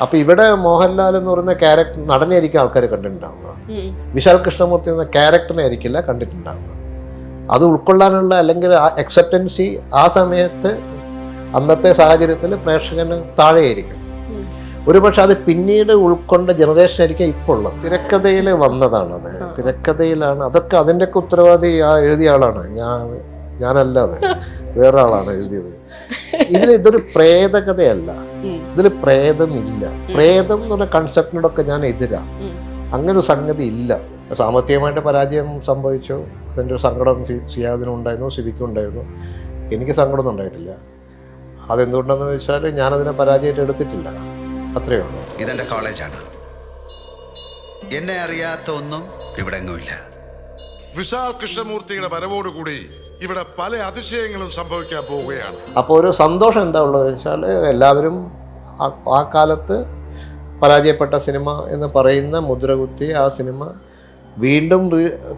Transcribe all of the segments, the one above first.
അപ്പൊ ഇവിടെ മോഹൻലാൽ എന്ന് പറയുന്ന ക്യാരക്ടർ നടനെ ആയിരിക്കും ആൾക്കാർ കണ്ടിട്ടുണ്ടാവുക. വിശാൽ കൃഷ്ണമൂർത്തി എന്ന ക്യാരക്ടറിനെ ആയിരിക്കില്ല കണ്ടിട്ടുണ്ടാവുക. അത് ഉൾക്കൊള്ളാനുള്ള അല്ലെങ്കിൽ അക്സെപ്റ്റൻസി ആ സമയത്ത് അന്നത്തെ സാഹചര്യത്തിൽ പ്രേക്ഷകന് താഴെയായിരിക്കും. ഒരുപക്ഷെ അത് പിന്നീട് ഉൾക്കൊണ്ട ജനറേഷൻ ആയിരിക്കും ഇപ്പോൾ ഉള്ളത്. തിരക്കഥയിൽ വന്നതാണത്, തിരക്കഥയിലാണ് അതൊക്കെ. അതിൻ്റെയൊക്കെ ഉത്തരവാദി എഴുതിയ ആളാണ്, ഞാനല്ല, അത് വേറെ ആളാണ് എഴുതിയത്. ഇതൊരു പ്രേതകഥയല്ല, ഇതിൽ പ്രേതമില്ല. പ്രേതം എന്ന് പറഞ്ഞ കൺസെപ്റ്റിനോടൊക്കെ ഞാൻ എതിരാ. അങ്ങനെ ഒരു സംഗതി ഇല്ല. സാമ്പത്തികമായിട്ട് പരാജയം സംഭവിച്ചു, അതിൻ്റെ ഒരു സങ്കടം സിയാദിനും ഉണ്ടായിരുന്നു, സിബിക്കും ഉണ്ടായിരുന്നു. എനിക്ക് സങ്കടമൊന്നും ഉണ്ടായിട്ടില്ല. അതെന്തുകൊണ്ടെന്ന് വെച്ചാൽ ഞാനതിനെ പരാജയമായിട്ട് എടുത്തിട്ടില്ല, അത്രയേ ഉള്ളൂ. ഇതെൻ്റെ കോളേജാണ്, എന്നെ അറിയാത്ത ഒന്നും ഇവിടെ എങ്ങുമില്ല. വിശാൽ കൃഷ്ണമൂർത്തിയുടെ വരവോടുകൂടി ഇവിടെ പല അതിശയങ്ങളും സംഭവിക്കാൻ പോവുകയാണ്. അപ്പോൾ ഒരു സന്തോഷം എന്താ ഉള്ളതെന്ന് വെച്ചാൽ എല്ലാവരും ആ കാലത്ത് പരാജയപ്പെട്ട സിനിമ എന്ന് പറയുന്ന മുദ്രകുത്തി ആ സിനിമ വീണ്ടും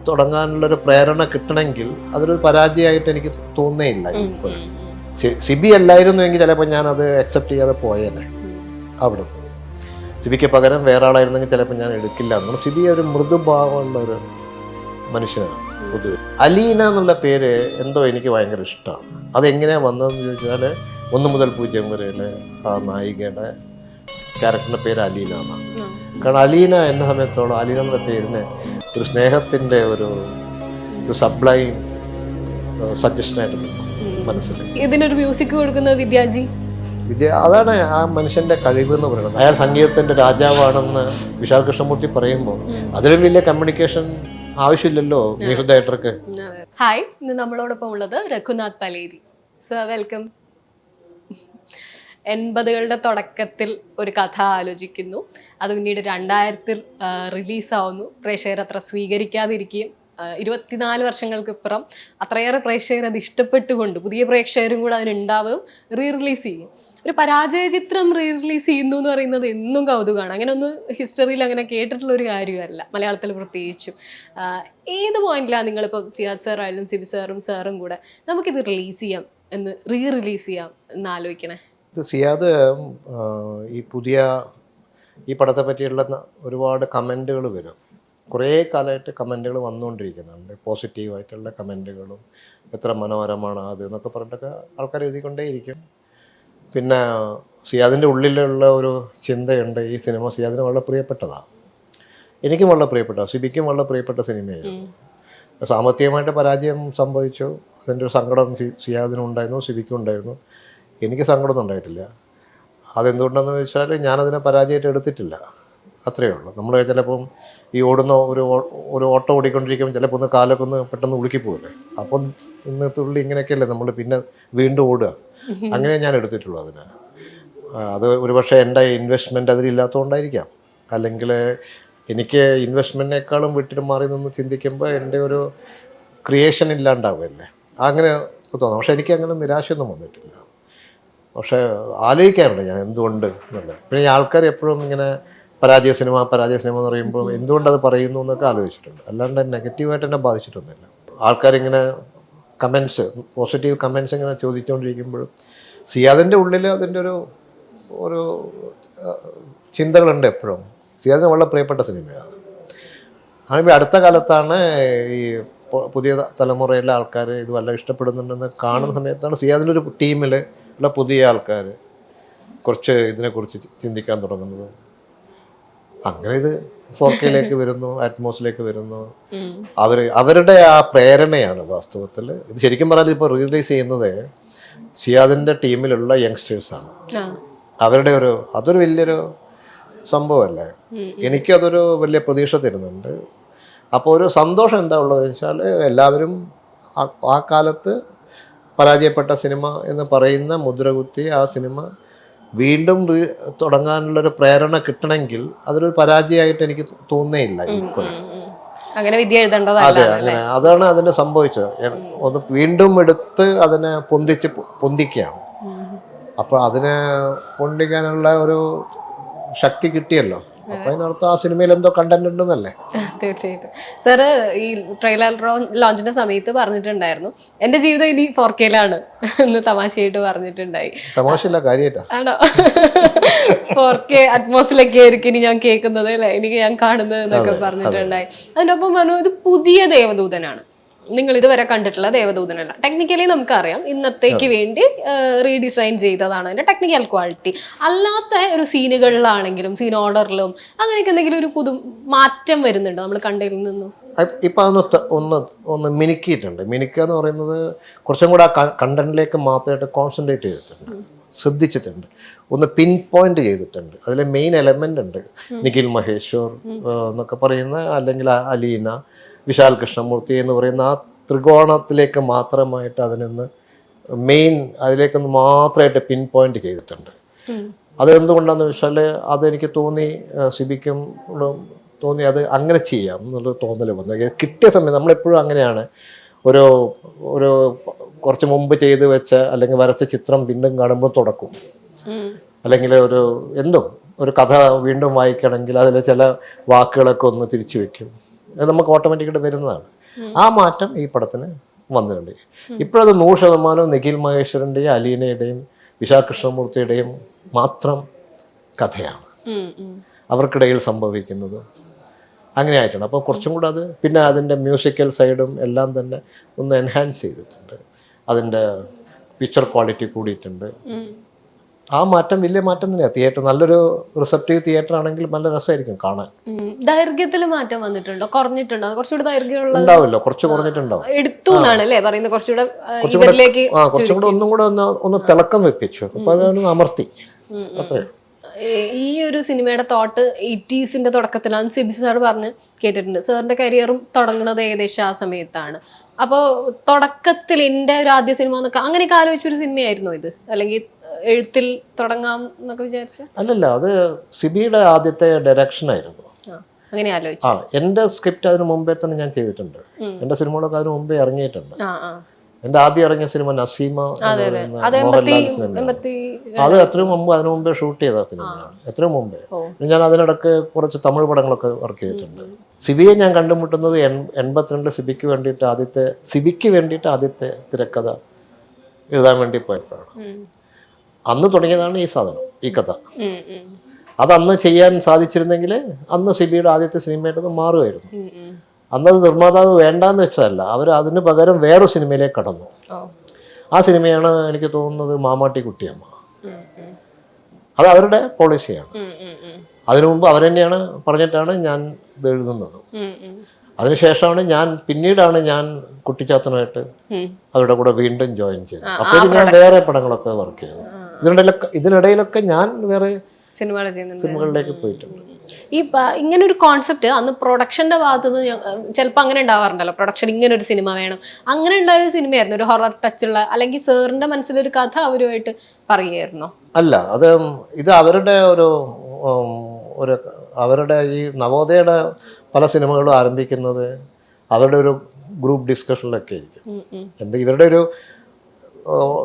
തുടങ്ങാനുള്ളൊരു പ്രേരണ കിട്ടണമെങ്കിൽ അതൊരു പരാജയമായിട്ട് എനിക്ക് തോന്നേയില്ല. ഇപ്പോൾ സിബി അല്ലായിരുന്നുവെങ്കിൽ ചിലപ്പോൾ ഞാനത് അക്സെപ്റ്റ് ചെയ്യാതെ പോയേനെ. അവിടെ സിബിക്ക് പകരം വേറെ ആളായിരുന്നെങ്കിൽ ചിലപ്പോൾ ഞാൻ എടുക്കില്ല. എന്നാൽ സിബി ഒരു മൃദുഭാവമുള്ള ഒരു മനുഷ്യനാണ്. പൊതുവെ അലീന എന്നുള്ള പേര് എന്തോ എനിക്ക് ഭയങ്കര ഇഷ്ടമാണ്. അതെങ്ങനെയാണ് വന്നതെന്ന് ചോദിച്ചാൽ 1 മുതൽ 0 വരെയിലെ ആ നായികയുടെ ക്യാരക്ടറിൻ്റെ പേര് അലീന എന്നാണ്. കാരണം അലീന എന്ന സമയത്തോളം അലീന എന്നുള്ള പേരിന് ഒരു സ്നേഹത്തിൻ്റെ ഒരു സബ്ലൈം സജഷനായിട്ട് മനസ്സിലായി. ഇതിനൊരു മ്യൂസിക് കൊടുക്കുന്ന വിദ്യാജി, അതാണ് ആ മനുഷ്യന്റെ കഴിവ് എന്ന് പറയുന്നത്. അയാൾ സംഗീതത്തിന്റെ രാജാവാണെന്ന് വിശാൽ കൃഷ്ണമൂർത്തി പറയുമ്പോൾ അതിലും വലിയ കമ്മ്യൂണിക്കേഷൻ ആവശ്യമില്ലല്ലോ മ്യൂസിക് ഡയറക്ടർക്ക്. ഹായ്, ഇന്ന് നമ്മളോടൊപ്പം ഉള്ളത് രഘുനാഥ് പലേരി. Sir, welcome. 80കളുടെ തുടക്കത്തിൽ ഒരു കഥ ആലോചിക്കുന്നു, അത് പിന്നീട് 2000-ൽ റിലീസാവുന്നു. പ്രേക്ഷകർ അത്ര സ്വീകരിക്കാതിരിക്കുകയും 24 വർഷങ്ങൾക്കിപ്പുറം അത്രയേറെ പ്രേക്ഷകർ അത് ഇഷ്ടപ്പെട്ടുകൊണ്ട് പുതിയ പ്രേക്ഷകരും കൂടെ അതിനുണ്ടാവും റിലീസ് ചെയ്യും. ഒരു പരാജയ ചിത്രം റിലീസ് ചെയ്യുന്നു എന്ന് പറയുന്നത് എന്നും കൗതുകമാണ്. അങ്ങനെ ഒന്ന് ഹിസ്റ്ററിയിൽ അങ്ങനെ കേട്ടിട്ടുള്ളൊരു കാര്യമല്ല, മലയാളത്തിൽ പ്രത്യേകിച്ചും. ഏത് പോയിന്റിലാണ് നിങ്ങളിപ്പോൾ സിയാദ് സാർ ആയാലും സിബി സാറും കൂടെ നമുക്കിത് റിലീസ് ചെയ്യാം എന്ന് റിലീസ് ചെയ്യാം എന്ന് ആലോചിക്കണേ? ഇത് സിയാദ് ഈ പടത്തെ പറ്റിയുള്ള ഒരുപാട് കമൻറ്റുകൾ വരും. കുറേ കാലമായിട്ട് കമൻറ്റുകൾ വന്നുകൊണ്ടിരിക്കുന്നുണ്ട്, പോസിറ്റീവായിട്ടുള്ള കമൻറ്റുകളും. എത്ര മനോഹരമാണ് അത് എന്നൊക്കെ പറഞ്ഞിട്ടൊക്കെ ആൾക്കാർ എഴുതിക്കൊണ്ടേയിരിക്കും. പിന്നെ സിയാദിൻ്റെ ഉള്ളിലുള്ള ഒരു ചിന്തയുണ്ട്. ഈ സിനിമ സിയാദിന് വളരെ പ്രിയപ്പെട്ടതാണ്, എനിക്കും വളരെ പ്രിയപ്പെട്ടതാണ്, സിബിക്കും വളരെ പ്രിയപ്പെട്ട സിനിമയായിരുന്നു. സാമ്പത്തികമായിട്ട് പരാജയം സംഭവിച്ചു, അതിൻ്റെ ഒരു സങ്കടം സിയാദിനും ഉണ്ടായിരുന്നു, സിബിക്കും ഉണ്ടായിരുന്നു. എനിക്ക് സങ്കടമൊന്നും ഉണ്ടായിട്ടില്ല. അതെന്തുകൊണ്ടെന്ന് വെച്ചാൽ ഞാനതിനെ പരാജയമായിട്ട് എടുത്തിട്ടില്ല, അത്രയേ ഉള്ളൂ. നമ്മൾ ചിലപ്പം ഈ ഓടുന്ന ഒരു ഓട്ടം ഓടിക്കൊണ്ടിരിക്കുമ്പോൾ ചിലപ്പോൾ ഒന്ന് കാലൊക്കെ ഒന്ന് പെട്ടെന്ന് ഉളുക്കിപ്പോകല്ലേ, അപ്പം ഇന്ന് തുള്ളി ഇങ്ങനെയൊക്കെയല്ലേ നമ്മൾ പിന്നെ വീണ്ടും ഓടുക. അങ്ങനെ ഞാൻ എടുത്തിട്ടുള്ളൂ അതിന്. അത് ഒരുപക്ഷെ എൻ്റെ ഇൻവെസ്റ്റ്മെൻറ്റ് അതിലില്ലാത്തതുകൊണ്ടായിരിക്കാം. അല്ലെങ്കിൽ എനിക്ക് ഇൻവെസ്റ്റ്മെൻറ്റിനേക്കാളും വീട്ടിൽ മാറി നിന്ന് ചിന്തിക്കുമ്പോൾ എൻ്റെ ഒരു ക്രിയേഷൻ ഇല്ലാണ്ടാവുമല്ലേ, അങ്ങനെ തോന്നാം. പക്ഷെ എനിക്ക് അങ്ങനെ നിരാശയൊന്നും വന്നിട്ടില്ല. പക്ഷേ ആലോചിക്കാറുണ്ട് ഞാൻ എന്തുകൊണ്ട് എന്നുള്ളത്. പിന്നെ ആൾക്കാർ എപ്പോഴും ഇങ്ങനെ പരാജയ സിനിമ എന്ന് പറയുമ്പോൾ എന്തുകൊണ്ടത് പറയുന്നു എന്നൊക്കെ ആലോചിച്ചിട്ടുണ്ട്. അല്ലാണ്ട് നെഗറ്റീവായിട്ട് എന്നെ ബാധിച്ചിട്ടൊന്നുമില്ല. ആൾക്കാരിങ്ങനെ കമൻസ്, പോസിറ്റീവ് കമൻസ് ഇങ്ങനെ ചോദിച്ചുകൊണ്ടിരിക്കുമ്പോഴും സിയാദിൻ്റെ ഉള്ളിൽ അതിൻ്റെ ഒരു ചിന്തകളുണ്ട് എപ്പോഴും. സിയാദിന് വളരെ പ്രിയപ്പെട്ട സിനിമയാണ്. ആണെങ്കിൽ അടുത്ത കാലത്താണ് ഈ പുതിയ തലമുറയിലെ ആൾക്കാർ ഇത് വല്ല ഇഷ്ടപ്പെടുന്നുണ്ടെന്ന് കാണുന്ന സമയത്താണ് സിയാദിൻ്റെ ഒരു ടീമിൽ ഉള്ള പുതിയ ആൾക്കാർ കുറച്ച് ഇതിനെക്കുറിച്ച് ചിന്തിക്കാൻ തുടങ്ങുന്നത്. അങ്ങനെ ഇത് 4K വരുന്നു, അറ്റ്മോസിലേക്ക് വരുന്നു. അവരുടെ ആ പ്രേരണയാണ് വാസ്തവത്തിൽ. ഇത് ശരിക്കും പറഞ്ഞാൽ ഇപ്പോൾ റിലീസ് ചെയ്യുന്നത് സിയാദിൻ്റെ ടീമിലുള്ള യങ്സ്റ്റേഴ്സാണ്. അവരുടെ അതൊരു വലിയൊരു സംഭവമല്ലേ. എനിക്കതൊരു വലിയ പ്രതീക്ഷ തരുന്നുണ്ട്. അപ്പോൾ ഒരു സന്തോഷം എന്താ ഉള്ളതെന്ന് വെച്ചാൽ എല്ലാവരും ആ കാലത്ത് പരാജയപ്പെട്ട സിനിമ എന്ന് പറയുന്ന മുദ്രകുത്തി ആ സിനിമ വീണ്ടും തുടങ്ങാനുള്ളൊരു പ്രേരണ കിട്ടണമെങ്കിൽ അതൊരു പരാജയമായിട്ട് എനിക്ക് തോന്നേയില്ല. അങ്ങനെ വിദ്യ എഴുതേണ്ടതല്ല. അതെ, അങ്ങനെ അതാണ് അതിന് സംഭവിച്ചത്. ഒന്ന് വീണ്ടും എടുത്ത് അതിനെ പൊന്തിക്കുകയാണ്. അപ്പോൾ അതിനെ പൊന്തിക്കാനുള്ള ഒരു ശക്തി കിട്ടിയല്ലോ അപ്പൊ അതിനർത്ഥം ആ സിനിമയിൽ എന്തോ കണ്ടന്റ് ഉണ്ടെന്നല്ലേ. തീർച്ചയായിട്ടും. സാറ് ഈ ട്രെയിലർ ലോഞ്ചിന്റെ സമയത്ത് പറഞ്ഞിട്ടുണ്ടായിരുന്നു എന്റെ ജീവിതം ഇനി 4K-ലാണ് എന്ന് തമാശയായിട്ട് പറഞ്ഞിട്ടുണ്ടായി. തമാശയില്ല, കാര്യമായിട്ടാ. ആണോ? 4K അറ്റ്മോസിലൊക്കെ ആയിരിക്കും ഇനി ഞാൻ കേൾക്കുന്നത് അല്ലെ, എനിക്ക് ഞാൻ കാണുന്നത് എന്നൊക്കെ പറഞ്ഞിട്ടുണ്ടായി. അതിനൊപ്പം പറഞ്ഞു ഇത് പുതിയ ദേവദൂതനാണ്, നിങ്ങൾ ഇതുവരെ കണ്ടിട്ടുള്ള ദേവദൂതനല്ല. ടെക്നിക്കലി നമുക്കറിയാം ഇന്നത്തേക്ക് വേണ്ടി റീഡിസൈൻ ചെയ്തതാണ് അതിന്റെ ടെക്നിക്കൽ ക്വാളിറ്റി. അല്ലാത്ത ഒരു സീനുകളിലാണെങ്കിലും സീൻ ഓർഡറിലും അങ്ങനെയൊക്കെ എന്തെങ്കിലും ഒരു മാറ്റം വരുന്നുണ്ടോ നമ്മൾ കണ്ടതിൽ നിന്നും? ഇപ്പം അതൊന്ന് ഒന്ന് മിനുക്കിയിട്ടുണ്ട്. മിനുക്കുക എന്ന് പറയുന്നത് കുറച്ചും കൂടെ ആ കണ്ടന്റിലേക്ക് മാത്രമായിട്ട് കോൺസെൻട്രേറ്റ് ചെയ്തിട്ടുണ്ട്, ശ്രദ്ധിച്ചിട്ടുണ്ട്, ഒന്ന് പിൻ പോയിന്റ് ചെയ്തിട്ടുണ്ട്. അതിലെ മെയിൻ എലമെന്റ് ഉണ്ട്, നിഖിൽ മഹേശ്വർ എന്നൊക്കെ പറയുന്ന, അല്ലെങ്കിൽ അലീന, വിശാൽ കൃഷ്ണമൂർത്തി എന്ന് പറയുന്ന ആ ത്രികോണത്തിലേക്ക് മാത്രമായിട്ട് അതിനൊന്ന് മെയിൻ അതിലേക്കൊന്ന് മാത്രമായിട്ട് പിൻ പോയിന്റ് ചെയ്തിട്ടുണ്ട്. അതെന്തുകൊണ്ടാണെന്ന് വെച്ചാൽ അതെനിക്ക് തോന്നി, സിബിക്കും തോന്നി അത് അങ്ങനെ ചെയ്യാം എന്നുള്ളൊരു തോന്നൽ വന്നു. കിട്ടിയ സമയം നമ്മളെപ്പോഴും അങ്ങനെയാണ്, ഒരു ഒരു കുറച്ച് മുമ്പ് ചെയ്ത് വെച്ച അല്ലെങ്കിൽ വരച്ച ചിത്രം വീണ്ടും കാണുമ്പോൾ തുടക്കും, അല്ലെങ്കിൽ ഒരു കഥ വീണ്ടും വായിക്കണമെങ്കിൽ അതിൽ ചില വാക്കുകളൊക്കെ ഒന്ന് തിരിച്ചു വെക്കും. അത് നമുക്ക് ഓട്ടോമാറ്റിക്കായിട്ട് വരുന്നതാണ്. ആ മാറ്റം ഈ പടത്തിന് വന്നിട്ടുണ്ട്. ഇപ്പോഴത് 100% നിഖിൽ മഹേശ്വരൻ്റെയും അലീനയുടെയും വിശാൽ കൃഷ്ണമൂർത്തിയുടെയും മാത്രം കഥയാണ്, അവർക്കിടയിൽ സംഭവിക്കുന്നത് അങ്ങനെ ആയിട്ടാണ്. അപ്പോൾ കുറച്ചും കൂടെ അത്, പിന്നെ അതിൻ്റെ മ്യൂസിക്കൽ സൈഡും എല്ലാം തന്നെ ഒന്ന് എൻഹാൻസ് ചെയ്തിട്ടുണ്ട്. അതിൻ്റെ പിക്ചർ ക്വാളിറ്റി കൂടിയിട്ടുണ്ട്. ആ മാറ്റം വലിയ മാറ്റം തന്നെയാണ്. തിയേറ്റർ നല്ലൊരു റിസപ്റ്റീവ് തിയേറ്റർ ആണെങ്കിൽ നല്ല രസമായിരിക്കും കാണാൻ. ദൈർഘ്യത്തിൽ മാറ്റം വന്നിട്ടുണ്ടോ, കുറഞ്ഞിട്ടുണ്ടോ? കുറച്ചുകൂടെ ദൈർഘ്യമുള്ള ഉണ്ടാവില്ലോ, കുറച്ച് കുറഞ്ഞിട്ടുണ്ടാവും. എടുത്തു എന്നാണ് അല്ലേ പറയുന്നത്, കുറച്ചുകൂടെ കുറച്ചും കൂടെ ഒന്നും കൂടെ ഒന്ന് തിളക്കം വെപ്പിച്ചു. അപ്പൊ അതാണ് അമർത്തി. അത്രേ. ഈ ഒരു സിനിമയുടെ തോട്ട് 80s തുടക്കത്തിലാണ് സിബി സാർ പറഞ്ഞ് കേട്ടിട്ടുണ്ട്. സാറിന്റെ കരിയറും തുടങ്ങുന്നത് ഏകദേശം ആ സമയത്താണ്. അപ്പോൾ തുടക്കത്തിൽ എൻ്റെ ഒരു ആദ്യ സിനിമ എന്നൊക്കെ അങ്ങനെയൊക്കെ ആലോചിച്ചൊരു സിനിമയായിരുന്നു ഇത്, അല്ലെങ്കിൽ എഴുത്തിൽ തുടങ്ങാം എന്നൊക്കെ വിചാരിച്ചു? അല്ലല്ല, അത് സിബിയുടെ ആദ്യത്തെ ഡയറക്ഷൻ ആയിരുന്നു. അങ്ങനെ ആലോചിച്ചു. എൻ്റെ സ്ക്രിപ്റ്റ് അതിന് മുമ്പേ തന്നെ ഞാൻ ചെയ്തിട്ടുണ്ട്. എൻ്റെ സിനിമകളൊക്കെ അതിന് മുമ്പേ ഇറങ്ങിയിട്ടുണ്ട്. എൻ്റെ ആദ്യം ഇറങ്ങിയ സിനിമ നസീമ, അത് എത്രയും മുമ്പ്, അതിനു മുമ്പേ ഷൂട്ട് ചെയ്ത സിനിമയാണ്, എത്രയും മുമ്പേ. ഞാൻ അതിനിടക്ക് കുറച്ച് തമിഴ് പടങ്ങളൊക്കെ വർക്ക് ചെയ്തിട്ടുണ്ട്. സിബിയെ ഞാൻ കണ്ടുമുട്ടുന്നത് 82 സിബിക്ക് വേണ്ടിയിട്ട് ആദ്യത്തെ തിരക്കഥ എഴുതാൻ വേണ്ടി പോയപ്പോഴാണ്. അന്ന് തുടങ്ങിയതാണ് ഈ സാധനം, ഈ കഥ. അതന്ന് ചെയ്യാൻ സാധിച്ചിരുന്നെങ്കിൽ അന്ന് സിബിയുടെ ആദ്യത്തെ സിനിമയായിട്ട് മാറുമായിരുന്നു. അന്നത് നിർമ്മാതാവ് വേണ്ടാന്ന് വെച്ചതല്ല, അവർ അതിന് പകരം വേറൊരു സിനിമയിലേക്ക് കടന്നു. ആ സിനിമയാണ് എനിക്ക് തോന്നുന്നത് മാമാട്ടി കുട്ടിയമ്മ. അത് അവരുടെ പോളിസിയാണ്. അതിനു മുമ്പ് അവരെന്നെയാണ് പറഞ്ഞിട്ടാണ് ഞാൻ ഇത് എഴുതുന്നത്. അതിനുശേഷമാണ് പിന്നീടാണ് ഞാൻ കുട്ടിച്ചാത്തനായിട്ട് അവരുടെ കൂടെ വീണ്ടും ജോയിൻ ചെയ്തത്. അപ്പോൾ ഞാൻ വേറെ പടങ്ങളൊക്കെ വർക്ക് ചെയ്തു. ഇതിനിടയിലൊക്കെ ഞാൻ വേറെ സിനിമകളിലേക്ക് പോയിട്ടുണ്ട്. ഈ ഇങ്ങനെ ഒരു കോൺസെപ്റ്റ് അന്ന് പ്രൊഡക്ഷന്റെ ഭാഗത്ത് നിന്ന് ചിലപ്പോൾ അങ്ങനെ ഉണ്ടാവാറുണ്ടല്ലോ, പ്രൊഡക്ഷൻ ഇങ്ങനെ ഒരു സിനിമ വേണം, അങ്ങനെ ഉണ്ടായ ഒരു സിനിമയായിരുന്നു, ഒരു ഹൊറർ ടച്ചുള്ള, അല്ലെങ്കിൽ സാറിന്റെ മനസ്സിലൊരു കഥ അവരുമായിട്ട് പറയുമായിരുന്നോ? അല്ല, ഇത് അവരുടെ അവരുടെ ഈ നവോദയയുടെ പല സിനിമകളും ആരംഭിക്കുന്നത് അവരുടെ ഒരു ഗ്രൂപ്പ് ഡിസ്കഷനിലൊക്കെ ആയിരിക്കും. ഇവരുടെ